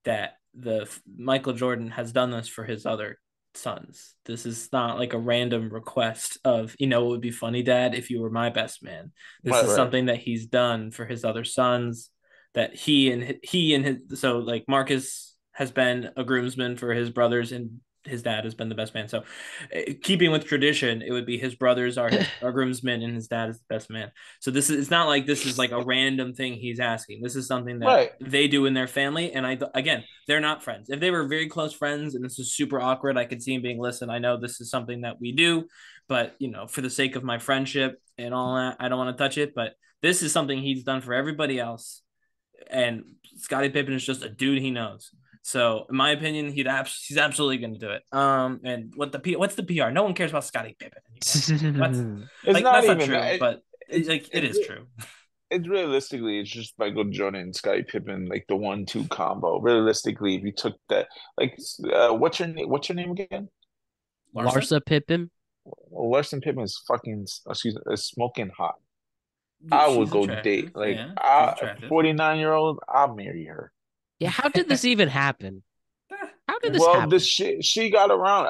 [SPEAKER 2] that the Michael Jordan has done this for his other sons. This is not like a random request of, it would be funny, Dad, if you were my best man. This
[SPEAKER 3] Right,
[SPEAKER 2] is
[SPEAKER 3] right.
[SPEAKER 2] something that he's done for his other sons. That he and his so like Marcus has been a groomsman for his brothers, and his dad has been the best man. So, keeping with tradition, it would be his brothers are groomsmen, and his dad is the best man. So it's not like this is like a random thing he's asking. This is something that
[SPEAKER 3] Right.
[SPEAKER 2] they do in their family. And again, they're not friends. If they were very close friends and this is super awkward, I could see him being, listen, I know this is something that we do, but for the sake of my friendship and all that, I don't want to touch it. But this is something he's done for everybody else. And Scottie Pippen is just a dude he knows. So, in my opinion, he's absolutely going to do it. And what's the PR? No one cares about Scottie Pippen anymore.
[SPEAKER 3] It's
[SPEAKER 2] Like,
[SPEAKER 3] not
[SPEAKER 2] that's not
[SPEAKER 3] even
[SPEAKER 2] true,
[SPEAKER 3] that.
[SPEAKER 2] but it is true.
[SPEAKER 3] It's realistically, it's just Michael Jordan and Scottie Pippen, like the 1-2 combo. Realistically, if you took that, like, what's your name? What's your name again?
[SPEAKER 2] Larsa?
[SPEAKER 1] Larsa Pippen.
[SPEAKER 3] Well, Larson Pippen is fucking, excuse me, is smoking hot.
[SPEAKER 2] Yeah,
[SPEAKER 3] I would
[SPEAKER 2] she's
[SPEAKER 3] go
[SPEAKER 2] attractive.
[SPEAKER 3] date like
[SPEAKER 2] Yeah, she's attractive.
[SPEAKER 3] 49-year-old. I'll marry her.
[SPEAKER 1] Yeah, how did this even happen? How did this
[SPEAKER 3] Well,
[SPEAKER 1] happen?
[SPEAKER 3] she got around.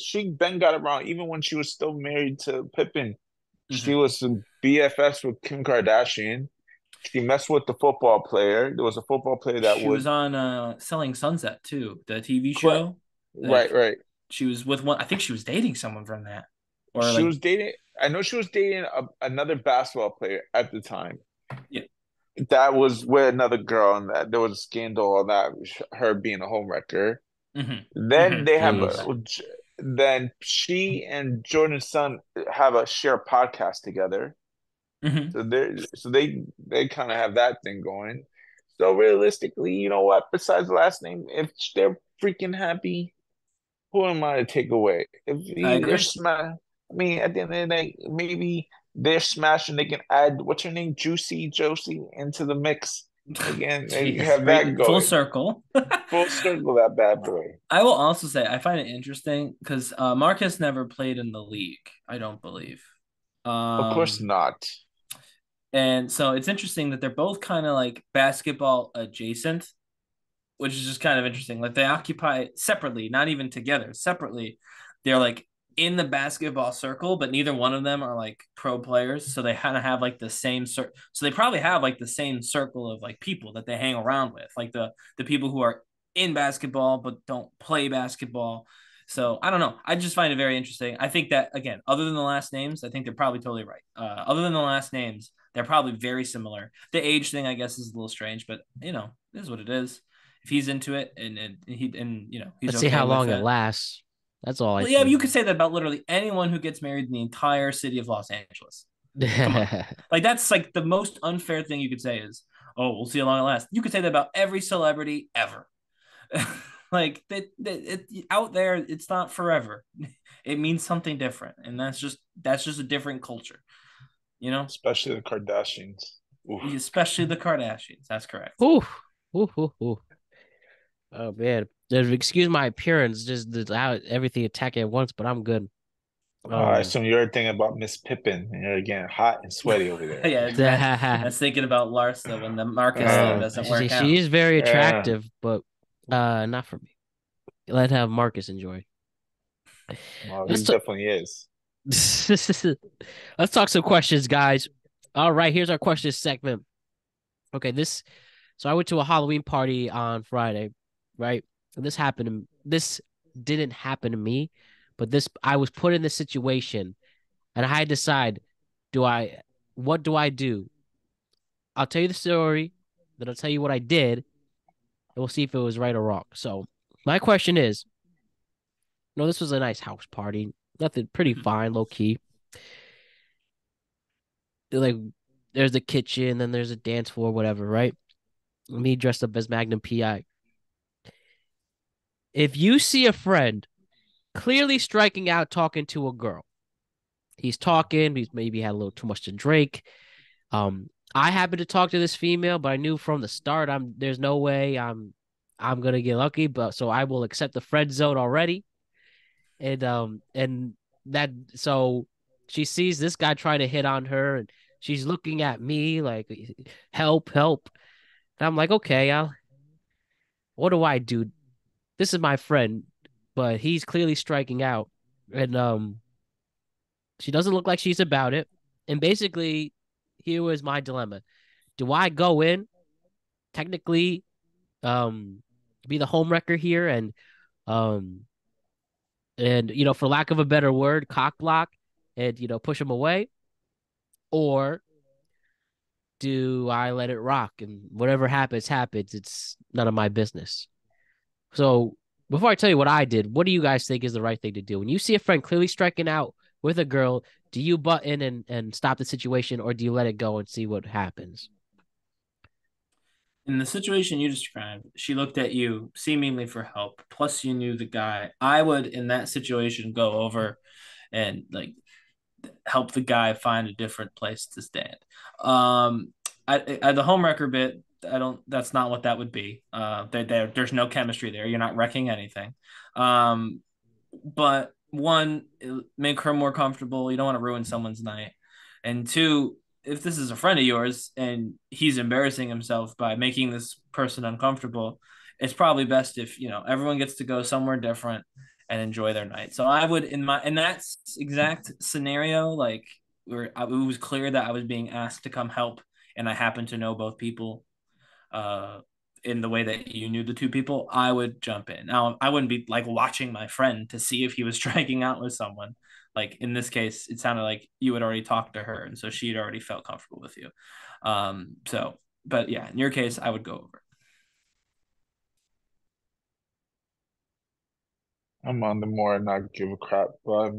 [SPEAKER 3] She Ben got around even when she was still married to Pippen. She was some BFFs with Kim Kardashian. She messed with the football player. There was a football player that
[SPEAKER 2] She was
[SPEAKER 3] would.
[SPEAKER 2] on Selling Sunset too, the TV
[SPEAKER 3] Correct.
[SPEAKER 2] show.
[SPEAKER 3] Right,
[SPEAKER 2] Like,
[SPEAKER 3] right.
[SPEAKER 2] she was with one. I think she was dating someone from that, or
[SPEAKER 3] She
[SPEAKER 2] like,
[SPEAKER 3] was dating. I know she was dating another basketball player at the time.
[SPEAKER 2] yeah.
[SPEAKER 3] That was with another girl, and that there was a scandal on that, her being a homewrecker. Then they have
[SPEAKER 1] Jeez.
[SPEAKER 3] then she and Jordan's son have a share podcast together. So they kind of have that thing going. So realistically, you know what? Besides the last name, if they're freaking happy, who am I to take away? If
[SPEAKER 2] I
[SPEAKER 3] they're
[SPEAKER 2] agree.
[SPEAKER 3] I mean, at the end of the day, maybe they're smashing. They can add what's her name, Juicy Josie, into the mix again. They
[SPEAKER 2] Jeez,
[SPEAKER 3] have that
[SPEAKER 2] full
[SPEAKER 3] going.
[SPEAKER 2] circle.
[SPEAKER 3] Full circle, that bad boy.
[SPEAKER 2] I will also say I find it interesting because Marcus never played in the league. I don't believe.
[SPEAKER 3] Of course
[SPEAKER 2] Um,
[SPEAKER 3] not.
[SPEAKER 2] and so it's interesting that they're both kind of like basketball adjacent, which is just kind of interesting. Like, they occupy separately, not even together. Separately, they're like in the basketball circle, but neither one of them are like pro players. So they kind of have like the same so they probably have like the same circle of like people that they hang around with, like the people who are in basketball but don't play basketball. So I don't know. I just find it very interesting. I think that, again, other than the last names, I think they're probably totally right. Other than the last names, they're probably very similar. The age thing, I guess, is a little strange, but it is what it is. If he's into it and he's
[SPEAKER 1] Let's see
[SPEAKER 2] okay
[SPEAKER 1] how
[SPEAKER 2] with
[SPEAKER 1] long it
[SPEAKER 2] it.
[SPEAKER 1] lasts. That's all I
[SPEAKER 2] Well, yeah,
[SPEAKER 1] see.
[SPEAKER 2] you could say that about literally anyone who gets married in the entire city of Los Angeles. Come on. Like, that's like the most unfair thing you could say is, oh, we'll see how long it lasts. You could say that about every celebrity ever. Like, out there, it's not forever. It means something different, and that's just a different culture,
[SPEAKER 3] Especially the Kardashians. Oof.
[SPEAKER 2] especially the Kardashians. That's correct.
[SPEAKER 1] Ooh, ooh, ooh, ooh. Oh man, excuse my appearance, just how everything attacking at once, but I'm good.
[SPEAKER 3] I assume you're thinking about Miss Pippen, and you're getting hot and sweaty over there.
[SPEAKER 2] Yeah, that's thinking about Larsa when the Marcus thing doesn't work
[SPEAKER 1] she
[SPEAKER 2] out.
[SPEAKER 1] is very
[SPEAKER 3] Yeah.
[SPEAKER 1] attractive, but not for me. Let have Marcus enjoy.
[SPEAKER 3] Well, he
[SPEAKER 1] Let's
[SPEAKER 3] definitely is.
[SPEAKER 1] let's talk some questions, guys. All right, here's our question segment. Okay, so I went to a Halloween party on Friday, right? And this didn't happen to me, but I was put in this situation and I had to decide, what do I do? I'll tell you the story, then I'll tell you what I did, and we'll see if it was right or wrong. So my question is, no, this was a nice house party. Nothing, pretty fine, low key. Like, there's the kitchen, then there's a dance floor, whatever, right? Me dressed up as Magnum PI. If you see a friend clearly striking out talking to a girl, he's maybe had a little too much to drink. I happened to talk to this female, but I knew from the start there's no way I'm gonna get lucky, but so I will accept the friend zone already. and that so she sees this guy trying to hit on her, and she's looking at me like, help, help. And I'm like, okay, what do I do? This is my friend, but he's clearly striking out. And she doesn't look like she's about it. And basically, here was my dilemma. Do I go in, technically, be the homewrecker here um and for lack of a better word, cock block and push him away? Or do I let it rock and whatever happens, happens? It's none of my business. So before I tell you what I did, what do you guys think is the right thing to do? When you see a friend clearly striking out with a girl, do you butt in and stop the situation, or do you let it go and see what happens?
[SPEAKER 2] In the situation you described, she looked at you seemingly for help. Plus, you knew the guy. I would, in that situation, go over and help the guy find a different place to stand. The homewrecker bit, I don't. That's not what that would be. There's no chemistry there. You're not wrecking anything. But one, make her more comfortable. You don't want to ruin someone's night. And two, if this is a friend of yours and he's embarrassing himself by making this person uncomfortable, it's probably best if everyone gets to go somewhere different and enjoy their night. So I would, in that exact scenario, like where it was clear that I was being asked to come help, and I happen to know both people, in the way that you knew the two people, I would jump in. Now, I wouldn't be like watching my friend to see if he was striking out with someone. Like in this case, it sounded like you had already talked to her, and so she'd already felt comfortable with you. But yeah, in your case, I would go over.
[SPEAKER 3] I'm on the more not give a crap, but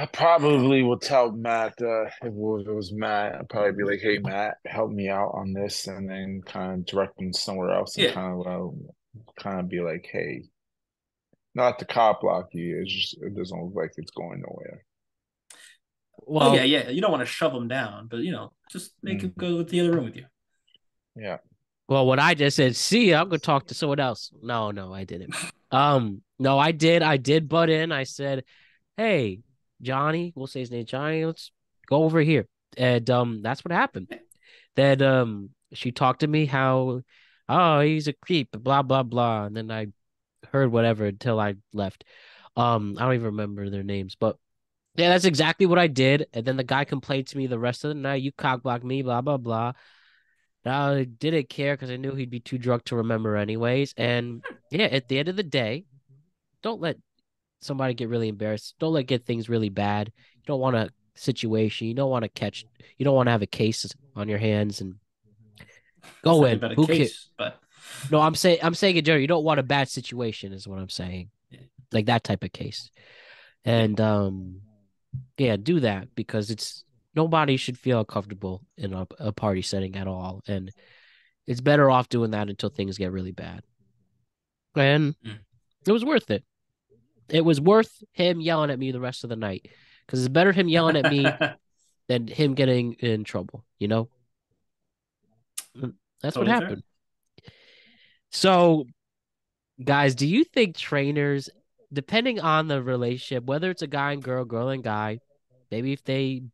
[SPEAKER 3] I probably will tell Matt, if it was Matt, I'd probably be like, "Hey, Matt, help me out on this," and then kind of direct him somewhere else, and
[SPEAKER 2] Yeah.
[SPEAKER 3] kind of be like, "Hey, not the cop block you. It doesn't look like it's going nowhere."
[SPEAKER 2] Well, yeah. You don't want to shove him down, but just make him go with the other room with you.
[SPEAKER 3] Yeah.
[SPEAKER 1] Well, what I just said, see, I'm gonna talk to someone else. No, I didn't. No, I did butt in. I said, hey, Johnny, we'll say his name, Johnny, let's go over here. And that's what happened. Then she talked to me how, oh, he's a creep, blah blah blah. And then I heard whatever until I left. I don't even remember their names, but yeah, that's exactly what I did. And then the guy complained to me the rest of the night, you cockblocked me, blah blah blah. I didn't care because I knew he'd be too drunk to remember anyways. And yeah, at the end of the day, don't let somebody get really embarrassed. Don't let get things really bad. You don't want a situation. You don't want to you don't want to have a case on your hands and go in.
[SPEAKER 2] About a case, but
[SPEAKER 1] no, I'm saying in general, you don't want a bad situation is what I'm saying. Yeah. Like that type of case. And yeah, do that because nobody should feel comfortable in a party setting at all. And it's better off doing that until things get really bad. And it was worth it. It was worth him yelling at me the rest of the night because it's better him yelling at me than him getting in trouble, That's totally what happened. Fair. So, guys, do you think trainers, depending on the relationship, whether it's a guy and girl and guy, maybe if they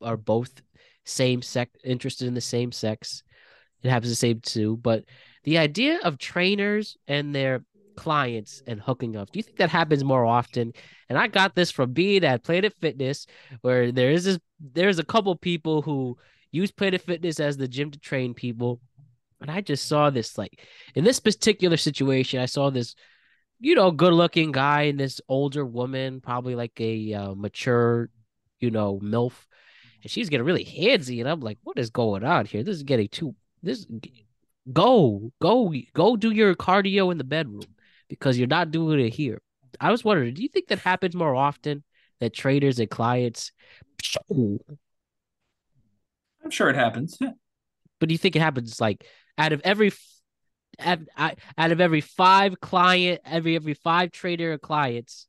[SPEAKER 1] are both same sex, interested in the same sex, it happens the same too, but the idea of trainers and their clients and hooking up, do you think that happens more often? And I got this from being at Planet Fitness, where there's a couple people who use Planet Fitness as the gym to train people. And I just saw this, like, in this particular situation, I saw this, good looking guy and this older woman, probably like a mature, MILF. And she's getting really handsy. And I'm like, what is going on here? This is getting go do your cardio in the bedroom because you're not doing it here. I was wondering, do you think that happens more often, that traders and clients?
[SPEAKER 2] I'm sure it happens. Yeah.
[SPEAKER 1] But do you think it happens like out of every 5 client, every 5 trader or clients,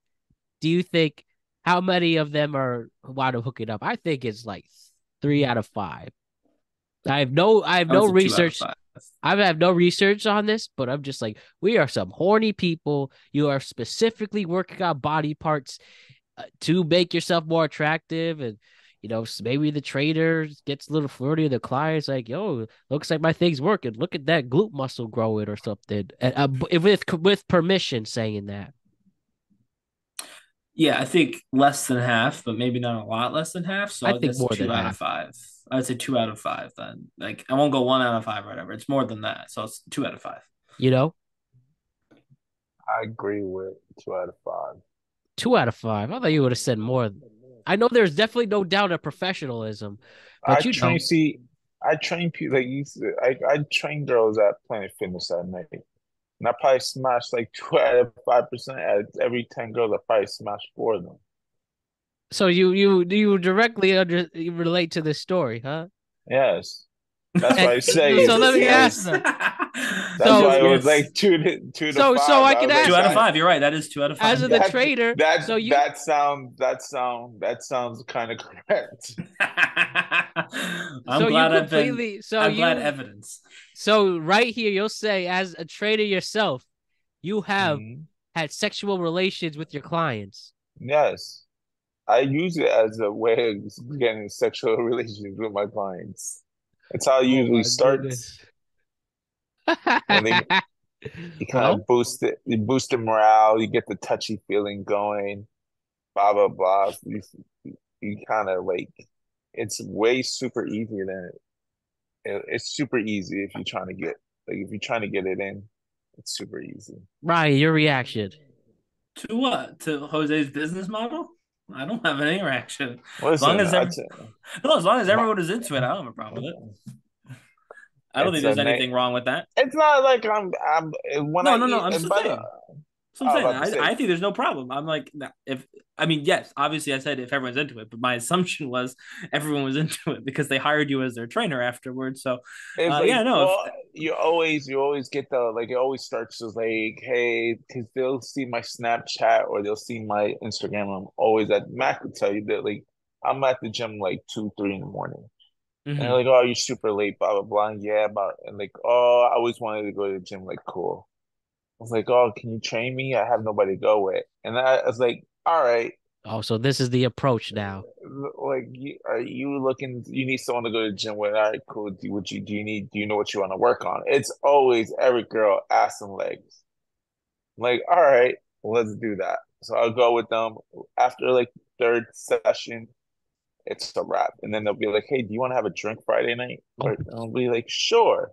[SPEAKER 1] do you think how many of them are wind up hooking up? I think it's like 3 out of 5. I have no research. I have no research on this, but I'm just like, we are some horny people. You are specifically working on body parts to make yourself more attractive, and maybe the trader gets a little flirty. The client's like, "Yo, looks like my thing's working. Look at that glute muscle growing or something." And, with permission, saying that.
[SPEAKER 2] Yeah, I think less than half, but maybe not a lot less than half. So
[SPEAKER 1] I
[SPEAKER 2] I
[SPEAKER 1] think
[SPEAKER 2] guess
[SPEAKER 1] more
[SPEAKER 2] 2
[SPEAKER 1] than
[SPEAKER 2] out of
[SPEAKER 1] half.
[SPEAKER 2] 5. I would say 2 out of 5 then. Like I won't go 1 out of 5 or whatever. It's more than that. So it's 2 out of 5.
[SPEAKER 3] I agree with 2 out of 5.
[SPEAKER 1] 2 out of 5. I thought you would have said more. I know there's definitely no doubt of professional,ism, but
[SPEAKER 3] I train people I train girls at Planet Fitness at night. And I probably smashed like 2 out of 5%. At every 10 girls, I probably smashed 4 of them.
[SPEAKER 1] So you directly you relate to this story, huh?
[SPEAKER 3] Yes. That's why I say
[SPEAKER 1] so let me ask them.
[SPEAKER 3] That's why it was like 2 to 5.
[SPEAKER 1] So I can ask
[SPEAKER 2] 2 out of 5. You're right. That is 2 out of 5.
[SPEAKER 1] As of the trader,
[SPEAKER 3] that sounds kind of correct.
[SPEAKER 2] I'm glad evidence.
[SPEAKER 1] So right here, you'll say, as a trader yourself, you have had sexual relations with your clients.
[SPEAKER 3] Yes. I use it as a way of getting sexual relations with my clients. That's how it usually starts. And you kind of boost it. You boost the morale. You get the touchy feeling going. Blah blah blah. You kind of like. It's way super easier than it's super easy if you're trying to get it in. It's super easy.
[SPEAKER 1] Ryan, your reaction
[SPEAKER 2] to what? To Jose's business model? I don't have any reaction.
[SPEAKER 3] Listen,
[SPEAKER 2] as long as everyone is into it, I don't have a problem with it. I don't think there's anything wrong with that.
[SPEAKER 3] It's not like I'm
[SPEAKER 2] saying. I think there's no problem. I'm like, yes, obviously I said if everyone's into it, but my assumption was everyone was into it because they hired you as their trainer afterwards. So,
[SPEAKER 3] you always get it always starts as like, hey, because they'll see my Snapchat or they'll see my Instagram. I'm always at Mac will tell you that like I'm at the gym like 2-3 in the morning. And they're like, oh, you're super late, blah, blah, blah. And I always wanted to go to the gym. Like, cool. I was like, oh, can you train me? I have nobody to go with. And I was like, all right.
[SPEAKER 1] Oh, so this is the approach now.
[SPEAKER 3] Like, are you looking, you need someone to go to the gym with? All right, cool. Do you know what you want to work on? It's always every girl, ass and legs. I'm like, all right, let's do that. So I'll go with them. After like third session, it's a wrap. And then they'll be like, hey, do you want to have a drink Friday night? And I'll be like, sure.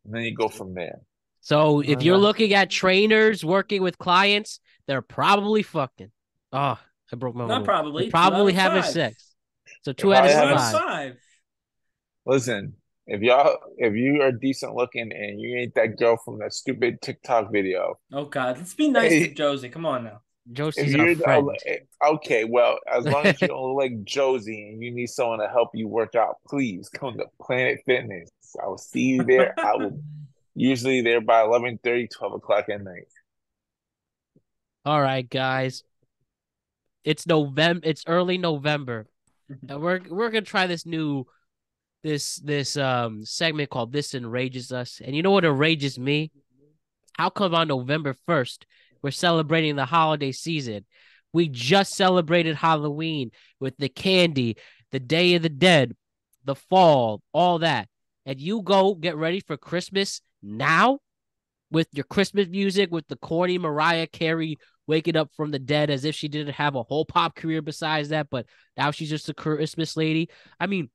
[SPEAKER 3] And then you go from there.
[SPEAKER 1] So if you're looking at trainers working with clients, they're probably fucking. Oh, I broke my
[SPEAKER 2] Not probably.
[SPEAKER 1] They're probably having sex. So 2 out of 5.
[SPEAKER 3] Listen, if you are decent looking and you ain't that girl from that stupid TikTok video.
[SPEAKER 2] Oh God, let's be nice to Josie. Come on now.
[SPEAKER 1] Josie's our friend.
[SPEAKER 3] Okay, well, as long as you don't like Josie and you need someone to help you work out, please come to Planet Fitness. I will see you there. I will usually there by 11:30, 12 o'clock at night.
[SPEAKER 1] All right, guys. It's November. It's early November, and we're gonna try this new segment called "This Enrages Us." And you know what enrages me? How come on November 1st? We're celebrating the holiday season. We just celebrated Halloween with the candy, the Day of the Dead, the fall, all that. And you go get ready for Christmas now with your Christmas music, with the corny Mariah Carey waking up from the dead as if she didn't have a whole pop career besides that, but now she's just a Christmas lady. I mean,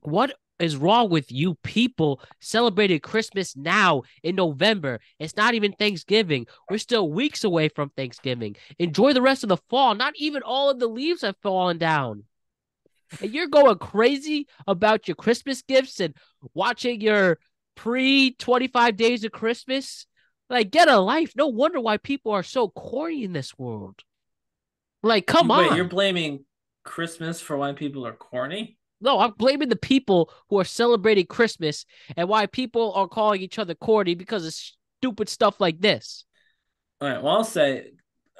[SPEAKER 1] what is wrong with you people celebrating Christmas now in November? It's not even Thanksgiving. We're still weeks away from Thanksgiving. Enjoy the rest of the fall. Not even all of the leaves have fallen down. And you're going crazy about your Christmas gifts and watching your pre-25 days of Christmas. Like, get a life. No wonder why people are so corny in this world. Like, come on.
[SPEAKER 2] Wait, you're blaming Christmas for why people are corny?
[SPEAKER 1] No, I'm blaming the people who are celebrating Christmas and why people are calling each other corny because of stupid stuff like this.
[SPEAKER 2] All right, well, I'll say...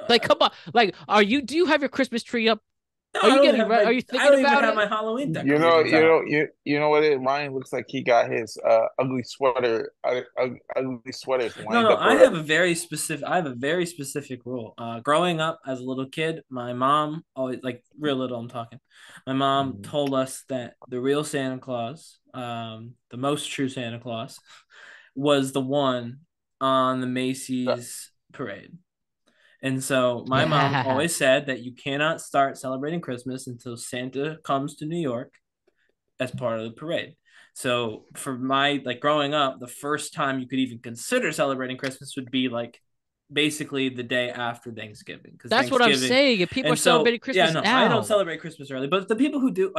[SPEAKER 1] Like, come on. Like, do you have your Christmas tree up?
[SPEAKER 2] No,
[SPEAKER 1] Are
[SPEAKER 2] I
[SPEAKER 1] you
[SPEAKER 2] don't
[SPEAKER 1] getting
[SPEAKER 2] have
[SPEAKER 1] ready?
[SPEAKER 2] my,
[SPEAKER 1] Are you
[SPEAKER 2] I
[SPEAKER 1] thinking
[SPEAKER 2] don't even
[SPEAKER 1] about
[SPEAKER 2] have
[SPEAKER 1] it?
[SPEAKER 2] my Halloween
[SPEAKER 3] You know,
[SPEAKER 2] decorations
[SPEAKER 3] you
[SPEAKER 2] out.
[SPEAKER 3] know, you know what it Ryan looks like. He got his ugly sweater, ugly sweaters
[SPEAKER 2] No,
[SPEAKER 3] lined
[SPEAKER 2] no,
[SPEAKER 3] up
[SPEAKER 2] I have
[SPEAKER 3] already.
[SPEAKER 2] a very specific. I have a very specific rule. Growing up as a little kid, my mom always, like real little. I'm talking. My mom
[SPEAKER 3] Mm.
[SPEAKER 2] told us that the real Santa Claus, the most true Santa Claus, was the one on the Macy's parade. And so my mom always said that you cannot start celebrating Christmas until Santa comes to New York as part of the parade. So for my like growing up, the first time you could even consider celebrating Christmas would be like basically the day after Thanksgiving, because
[SPEAKER 1] That's what I'm
[SPEAKER 2] Thanksgiving.
[SPEAKER 1] saying. If people are
[SPEAKER 2] And so
[SPEAKER 1] celebrating
[SPEAKER 2] yeah,
[SPEAKER 1] Christmas
[SPEAKER 2] no, I don't
[SPEAKER 1] now,
[SPEAKER 2] celebrate Christmas early, but the people who do,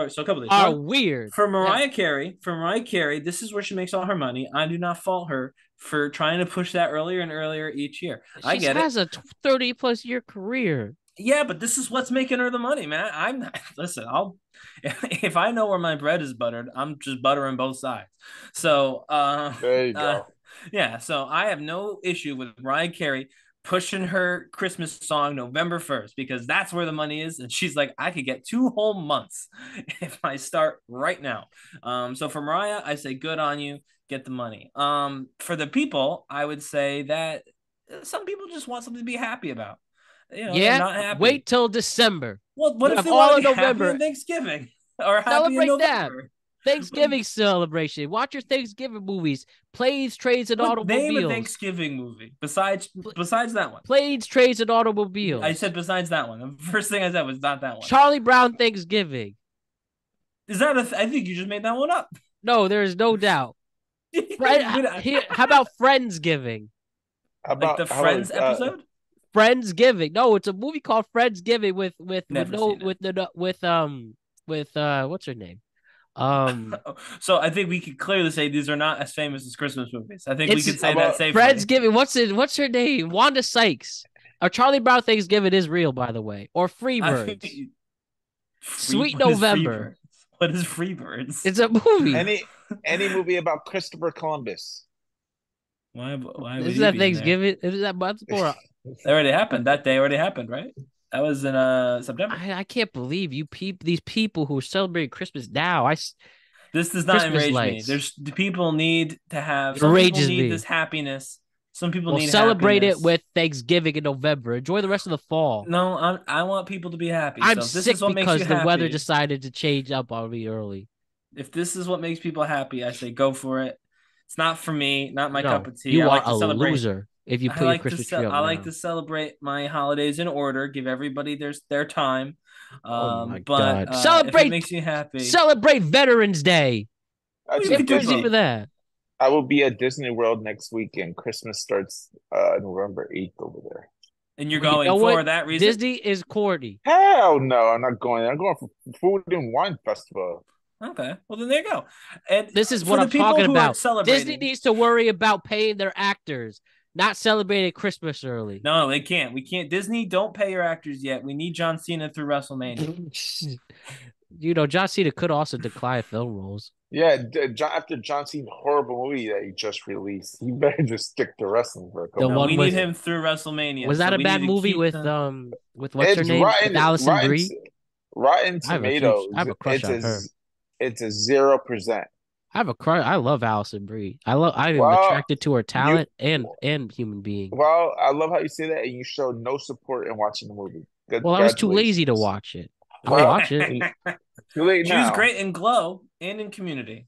[SPEAKER 2] so a couple things.
[SPEAKER 1] are
[SPEAKER 2] One,
[SPEAKER 1] weird.
[SPEAKER 2] for
[SPEAKER 1] Yeah.
[SPEAKER 2] Mariah Carey, this is where she makes all her money. I do not fault her for trying to push that earlier and earlier each year. I
[SPEAKER 1] She
[SPEAKER 2] get
[SPEAKER 1] has
[SPEAKER 2] it.
[SPEAKER 1] a 30+ year career.
[SPEAKER 2] Yeah, but this is what's making her the money, man. I'm not, listen, I'll if I know where my bread is buttered, I'm just buttering both sides. So
[SPEAKER 3] There you go.
[SPEAKER 2] yeah, so I have no issue with Mariah Carey pushing her Christmas song November 1st, because that's where the money is. And she's like, I could get 2 whole months if I start right now. So for Mariah, I say good on you, get the money. For the people, I would say that some people just want something to be happy about. They're
[SPEAKER 1] Yeah,
[SPEAKER 2] not happy.
[SPEAKER 1] wait till December.
[SPEAKER 2] Well, what
[SPEAKER 1] You
[SPEAKER 2] if
[SPEAKER 1] have
[SPEAKER 2] they want
[SPEAKER 1] all
[SPEAKER 2] to
[SPEAKER 1] of
[SPEAKER 2] be happy
[SPEAKER 1] November.
[SPEAKER 2] in Thanksgiving or happy in
[SPEAKER 1] Celebrate that.
[SPEAKER 2] November?
[SPEAKER 1] Thanksgiving celebration. Watch your Thanksgiving movies. Planes, trains, and
[SPEAKER 2] Name a
[SPEAKER 1] automobiles.
[SPEAKER 2] Thanksgiving movie besides that one.
[SPEAKER 1] Planes, trains, and automobiles.
[SPEAKER 2] I said besides that one. The first thing I said was not that one.
[SPEAKER 1] Charlie Brown Thanksgiving.
[SPEAKER 2] Is that I think you just made that one up.
[SPEAKER 1] No, there is no doubt. How about Friendsgiving?
[SPEAKER 2] Like the Friends episode?
[SPEAKER 1] Friendsgiving. No, it's a movie called Friendsgiving with what's her name?
[SPEAKER 2] So I think we could clearly say these are not as famous as Christmas movies. I think we could say that safely.
[SPEAKER 1] Friendsgiving. What's her name? Wanda Sykes. Or Charlie Brown Thanksgiving is real, by the way. Or Freebirds. Sweet November.
[SPEAKER 2] What is Freebirds?
[SPEAKER 1] It's a movie.
[SPEAKER 3] Any movie about Christopher Columbus.
[SPEAKER 2] Why
[SPEAKER 1] is that Thanksgiving? Is that month before?
[SPEAKER 2] That already happened. That day already happened, right? That was in September.
[SPEAKER 1] I can't believe these people who are celebrating Christmas now.
[SPEAKER 2] This does not enrage me. The people need to have. Some people need this happiness. Some people need
[SPEAKER 1] celebrate
[SPEAKER 2] happiness.
[SPEAKER 1] it with Thanksgiving in November. Enjoy the rest of the fall.
[SPEAKER 2] No, I want people to be happy.
[SPEAKER 1] I'm
[SPEAKER 2] so
[SPEAKER 1] sick because the weather decided to change up on me early.
[SPEAKER 2] If this is what makes people happy, I say go for it. It's not for me, not my cup of tea.
[SPEAKER 1] You are a loser if you put your Christmas tree up.
[SPEAKER 2] I like to celebrate my holidays in order, give everybody their time.
[SPEAKER 1] Oh my
[SPEAKER 2] God!
[SPEAKER 1] Celebrate!
[SPEAKER 2] If it makes you happy.
[SPEAKER 1] Celebrate Veterans Day.
[SPEAKER 2] You
[SPEAKER 1] do for that.
[SPEAKER 3] I will be at Disney World next weekend. Christmas starts November 8th over there.
[SPEAKER 2] And you're going for that reason?
[SPEAKER 1] Disney is corny.
[SPEAKER 3] Hell no, I'm not going. I'm going for Food and Wine Festival.
[SPEAKER 2] Okay, well then there you go. And
[SPEAKER 1] this is what I'm talking about. Disney needs to worry about paying their actors, not celebrating Christmas early.
[SPEAKER 2] No, they can't. We can't. Disney, don't pay your actors yet. We need John Cena through WrestleMania.
[SPEAKER 1] John Cena could also decline film roles.
[SPEAKER 3] Yeah, after John Cena's horrible movie that he just released, he better just stick to wrestling for a couple.
[SPEAKER 2] We need him through WrestleMania.
[SPEAKER 1] Was that a bad movie with what's her name? With Allison Brie?
[SPEAKER 3] Rotten Tomatoes.
[SPEAKER 1] I have a crush on her.
[SPEAKER 3] It's a 0%.
[SPEAKER 1] I have a crush. I love Allison Brie. I'm attracted to her talent and human being.
[SPEAKER 3] Well, I love how you say that, and you show no support in watching the movie.
[SPEAKER 1] Well, I was too lazy to watch it. I'll watch it.
[SPEAKER 3] Too late now.
[SPEAKER 2] She was great in Glow and in Community.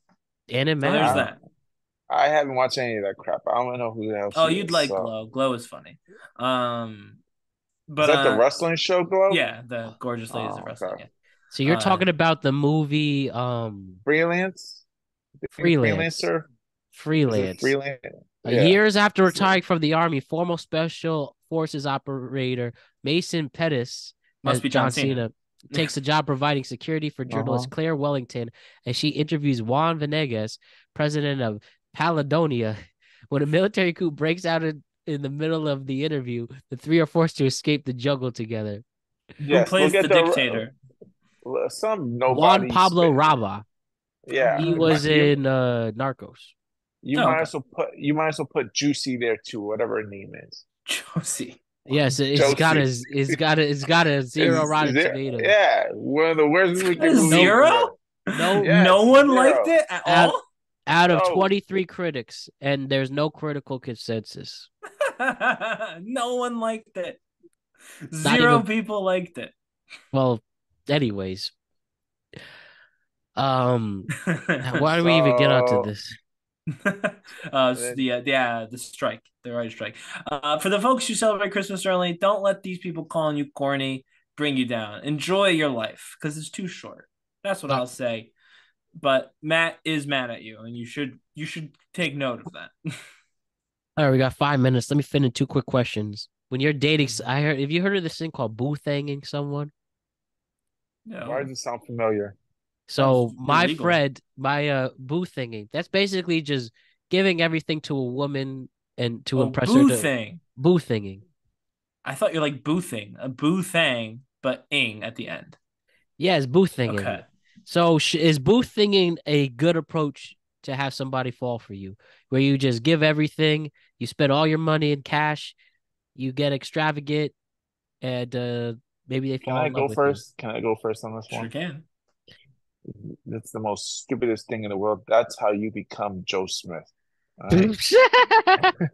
[SPEAKER 1] And in
[SPEAKER 2] There's that.
[SPEAKER 3] I haven't watched any of that crap. I don't know who the hell.
[SPEAKER 2] Oh, you'd like Glow. Glow is funny. But
[SPEAKER 3] is that the wrestling show, Glow?
[SPEAKER 2] Yeah, the gorgeous ladies of wrestling.
[SPEAKER 3] Okay.
[SPEAKER 2] Yeah.
[SPEAKER 1] So you're talking about the movie
[SPEAKER 3] Freelance?
[SPEAKER 1] Freelancer? Freelance.
[SPEAKER 3] Yeah.
[SPEAKER 1] Years after retiring from the Army, former Special Forces operator Mason Pettis,
[SPEAKER 2] must be John Cena,
[SPEAKER 1] takes a job providing security for journalist Claire Wellington as she interviews Juan Venegas, president of Paledonia. When a military coup breaks out in the middle of the interview, the three are forced to escape the jungle together.
[SPEAKER 2] Yes, who plays the dictator?
[SPEAKER 3] Some nobody.
[SPEAKER 1] Juan Pablo Raba.
[SPEAKER 3] Yeah,
[SPEAKER 1] he was in Narcos.
[SPEAKER 3] You might as well put Juicy there too, whatever her name is.
[SPEAKER 2] Josie.
[SPEAKER 1] Yes,
[SPEAKER 3] Josie.
[SPEAKER 1] it's got a zero Rotten
[SPEAKER 3] There,
[SPEAKER 1] Tomatoes.
[SPEAKER 3] yeah, one of the worst looking
[SPEAKER 2] A
[SPEAKER 3] movies
[SPEAKER 2] zero?
[SPEAKER 3] ever.
[SPEAKER 1] No,
[SPEAKER 3] Yes,
[SPEAKER 2] No one
[SPEAKER 3] 0.
[SPEAKER 2] liked it at
[SPEAKER 1] out
[SPEAKER 2] all?
[SPEAKER 1] out of
[SPEAKER 3] No,
[SPEAKER 1] 23 critics, and there's no critical consensus.
[SPEAKER 2] No one liked it.
[SPEAKER 1] Not
[SPEAKER 2] Zero
[SPEAKER 1] even
[SPEAKER 2] people liked it.
[SPEAKER 1] well. Anyways, why do we even get onto
[SPEAKER 3] so
[SPEAKER 1] this?
[SPEAKER 2] The strike, the writer's strike. For the folks who celebrate Christmas early, don't let these people calling you corny bring you down. Enjoy your life because it's too short. That's what I'll say. But Matt is mad at you, and you should take note of that.
[SPEAKER 1] All right, we got 5 minutes. Let me fit in two quick questions. When you're dating, have you heard of this thing called boo-thanging someone?
[SPEAKER 3] why
[SPEAKER 2] No,
[SPEAKER 3] does it sound familiar?
[SPEAKER 1] So
[SPEAKER 2] sounds
[SPEAKER 1] my
[SPEAKER 2] illegal.
[SPEAKER 1] friend, my boo-thanging, that's basically just giving everything to a woman and to impress her.
[SPEAKER 2] Boo thing.
[SPEAKER 1] Boo-thanging.
[SPEAKER 2] I thought you're like boothing, a boo thing, but ing at the end.
[SPEAKER 1] Yeah, it's boo-thanging.
[SPEAKER 2] Okay.
[SPEAKER 1] So is boo-thanging a good approach to have somebody fall for you, where you just give everything, you spend all your money in cash, you get extravagant, and maybe they
[SPEAKER 3] Can
[SPEAKER 1] fall
[SPEAKER 3] I
[SPEAKER 1] in love
[SPEAKER 3] go
[SPEAKER 1] with
[SPEAKER 3] first? Can I go first on this
[SPEAKER 2] Sure
[SPEAKER 3] one?
[SPEAKER 2] can.
[SPEAKER 3] That's the most stupidest thing in the world. That's how you become Joe Smith. All
[SPEAKER 1] you.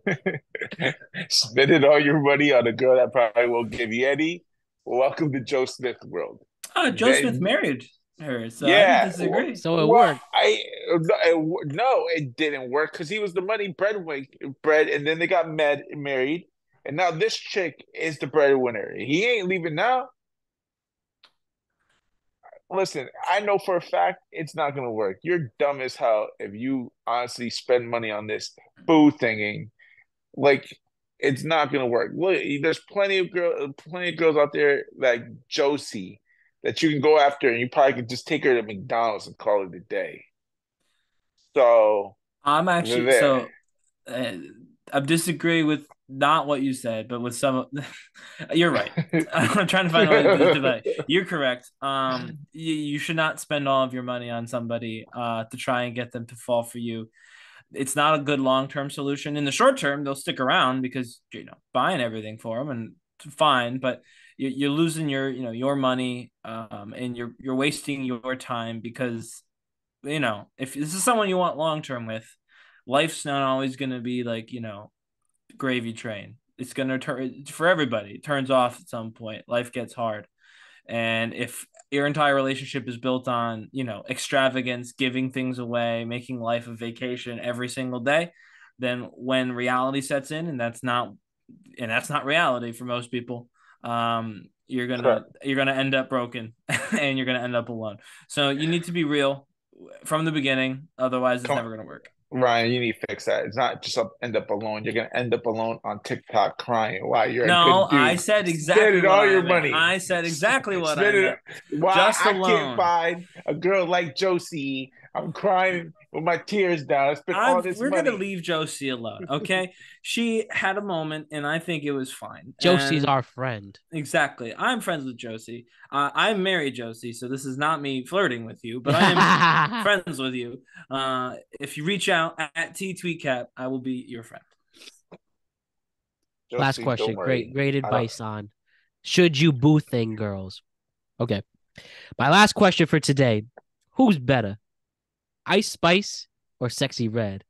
[SPEAKER 3] right? Spending all your money on a girl that probably won't give you any. Welcome to Joe Smith world.
[SPEAKER 2] Joe Smith
[SPEAKER 3] Then,
[SPEAKER 2] married her, so I
[SPEAKER 3] yeah.
[SPEAKER 2] don't disagree.
[SPEAKER 1] So it
[SPEAKER 3] Well,
[SPEAKER 1] worked.
[SPEAKER 3] no, it didn't work because he was the money bread, and then they got married, and now this chick is the breadwinner. He ain't leaving now. Listen, I know for a fact it's not gonna work. You're dumb as hell if you honestly spend money on this boo thinging. Like, it's not gonna work. Look, there's plenty of girls out there like Josie that you can go after, and you probably could just take her to McDonald's and call it a day. So
[SPEAKER 2] I'm
[SPEAKER 3] they're
[SPEAKER 2] actually
[SPEAKER 3] there.
[SPEAKER 2] so I disagree with not what you said, but with some. You're right. I'm trying to find a way to debate. You're correct. You should not spend all of your money on somebody to try and get them to fall for you. It's not a good long-term solution. In the short term, they'll stick around because buying everything for them and fine, but you're losing your money, and you're wasting your time because if this is someone you want long-term with, life's not always going to be like gravy train. It's going to turn for everybody. It turns off at some point. Life gets hard. And if your entire relationship is built on, extravagance, giving things away, making life a vacation every single day, then when reality sets in, and that's not reality for most people, you're gonna end up broken and you're gonna end up alone. So you need to be real from the beginning, otherwise it's never gonna work.
[SPEAKER 3] Ryan, you need to fix that. It's not just end up alone. You're gonna end up alone on TikTok crying. Why? You're a
[SPEAKER 2] No,
[SPEAKER 3] good dude.
[SPEAKER 2] I said exactly
[SPEAKER 3] Spending
[SPEAKER 2] what
[SPEAKER 3] all
[SPEAKER 2] I
[SPEAKER 3] your
[SPEAKER 2] meant.
[SPEAKER 3] money.
[SPEAKER 2] I said exactly what I
[SPEAKER 3] Spending
[SPEAKER 2] meant.
[SPEAKER 3] Why
[SPEAKER 2] Just
[SPEAKER 3] I
[SPEAKER 2] alone.
[SPEAKER 3] can't find a girl like Josie. I'm crying with my tears down. I spent all this
[SPEAKER 2] We're
[SPEAKER 3] money.
[SPEAKER 2] gonna leave Josie alone, okay? She had a moment, and I think it was fine.
[SPEAKER 1] Josie's
[SPEAKER 2] And
[SPEAKER 1] our friend.
[SPEAKER 2] exactly. I'm friends with Josie. I'm married, Josie, so this is not me flirting with you, but I am friends with you. If you reach out at TweetCap, I will be your friend.
[SPEAKER 3] Josie,
[SPEAKER 1] Last question.
[SPEAKER 3] don't worry.
[SPEAKER 1] Great advice on should you boo thing girls? Okay. My last question for today. Who's better? Ice Spice or Sexy Red?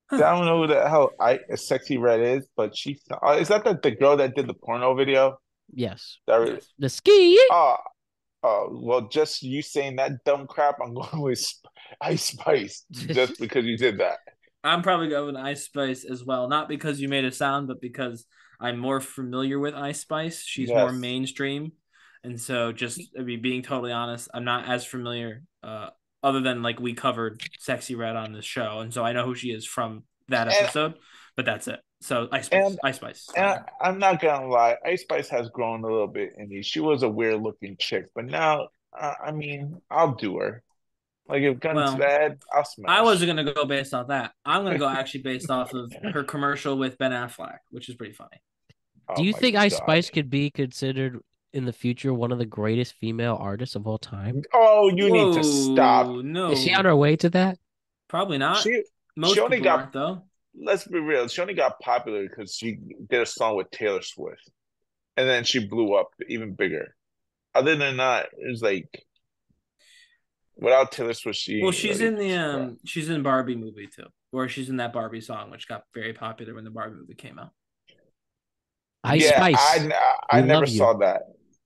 [SPEAKER 3] I don't know who the hell Sexy Red is, but is that the girl that did the porno video?
[SPEAKER 1] Yes.
[SPEAKER 2] Yes.
[SPEAKER 1] The ski.
[SPEAKER 3] Oh, well, just you saying that dumb crap, I'm going with Ice Spice just because you did that.
[SPEAKER 2] I'm probably going Ice Spice as well, not because you made a sound, but because I'm more familiar with Ice Spice. She's more
[SPEAKER 3] Yes.
[SPEAKER 2] mainstream, and so being totally honest, I'm not as familiar. Other than like we covered Sexy Red on this show, and so I know who she is from that episode, but that's it. So Ice Spice.
[SPEAKER 3] And I'm not gonna lie, Ice Spice has grown a little bit in me. She was a weird looking chick, but now, I mean, I'll do her. Like if gun to the head, I'll smash.
[SPEAKER 2] I wasn't gonna go based off that. I'm gonna go actually based off of her commercial with Ben Affleck, which is pretty funny.
[SPEAKER 1] Do you think Ice Spice could be considered in the future one of the greatest female artists of all time?
[SPEAKER 3] Oh, you need to stop.
[SPEAKER 2] No,
[SPEAKER 1] is she on her way to that?
[SPEAKER 2] Probably not.
[SPEAKER 3] She
[SPEAKER 2] Most
[SPEAKER 3] only
[SPEAKER 2] people
[SPEAKER 3] got
[SPEAKER 2] aren't though.
[SPEAKER 3] let's be real. She only got popular because she did a song with Taylor Swift, and then she blew up even bigger. Other than that, it was like without Taylor Swift, she
[SPEAKER 2] Well,
[SPEAKER 3] ain't
[SPEAKER 2] she's
[SPEAKER 3] really.
[SPEAKER 2] in the she's in Barbie movie too, or she's in that Barbie song, which got very popular when the Barbie movie came out.
[SPEAKER 1] Ice
[SPEAKER 3] Yeah,
[SPEAKER 1] Spice.
[SPEAKER 3] I
[SPEAKER 1] We
[SPEAKER 3] never
[SPEAKER 1] love you.
[SPEAKER 3] saw that.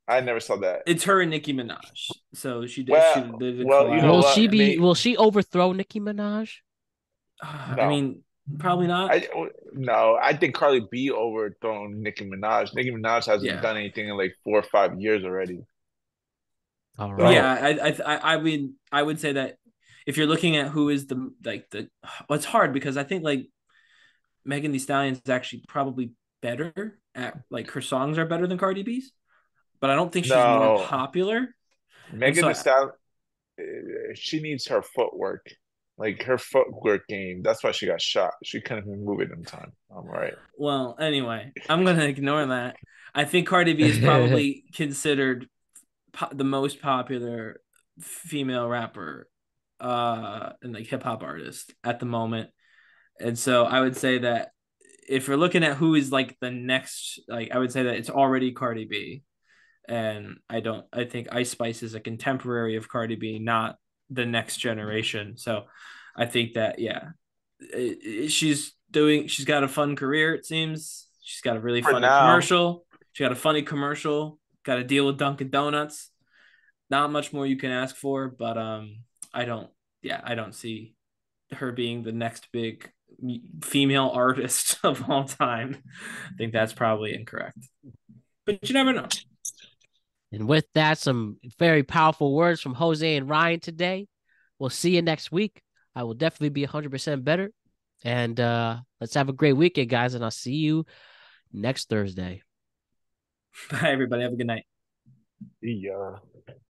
[SPEAKER 3] I never saw that.
[SPEAKER 2] It's her and Nicki Minaj, so she did
[SPEAKER 3] Well,
[SPEAKER 2] a
[SPEAKER 3] well, you know
[SPEAKER 2] collab.
[SPEAKER 3] what, mate?
[SPEAKER 1] Will she overthrow Nicki Minaj?
[SPEAKER 2] I
[SPEAKER 3] No,
[SPEAKER 2] mean, probably not.
[SPEAKER 3] I no. I think Cardi B overthrown Nicki Minaj. Nicki Minaj hasn't
[SPEAKER 2] Yeah,
[SPEAKER 3] done anything in like 4 or 5 years already.
[SPEAKER 1] All
[SPEAKER 2] but
[SPEAKER 1] right.
[SPEAKER 3] So
[SPEAKER 2] yeah, I mean, I would say that if you're looking at who is the well, it's hard because I think like Megan Thee Stallion is actually probably better at like her songs are better than Cardi B's, but I don't think she's more
[SPEAKER 3] no,
[SPEAKER 2] popular. And
[SPEAKER 3] Megan
[SPEAKER 2] so
[SPEAKER 3] Thee Stallion, she needs her footwork, like her footwork game. That's why she got shot. She couldn't even move it in time. I'm right.
[SPEAKER 2] well, anyway, I'm gonna ignore that. I think Cardi B is probably considered the most popular female rapper and like hip hop artist at the moment. And so I would say that if you're looking at who is like the next, like I would say that it's already Cardi B. And I think Ice Spice is a contemporary of Cardi B, not the next generation. So I think that, yeah, she's got a fun career. It seems she's got a really
[SPEAKER 3] For
[SPEAKER 2] funny
[SPEAKER 3] now,
[SPEAKER 2] commercial. She got a funny commercial, got to deal with Dunkin' Donuts. Not much more you can ask for, but I don't, yeah, I don't see her being the next big female artist of all time. I think that's probably incorrect, but you never know.
[SPEAKER 1] And with that, some very powerful words from Jose and Ryan today. We'll see you next week. I will definitely be 100% better. And let's have a great weekend, guys. And I'll see you next Thursday.
[SPEAKER 2] Bye, everybody. Have a good night.
[SPEAKER 3] yeah.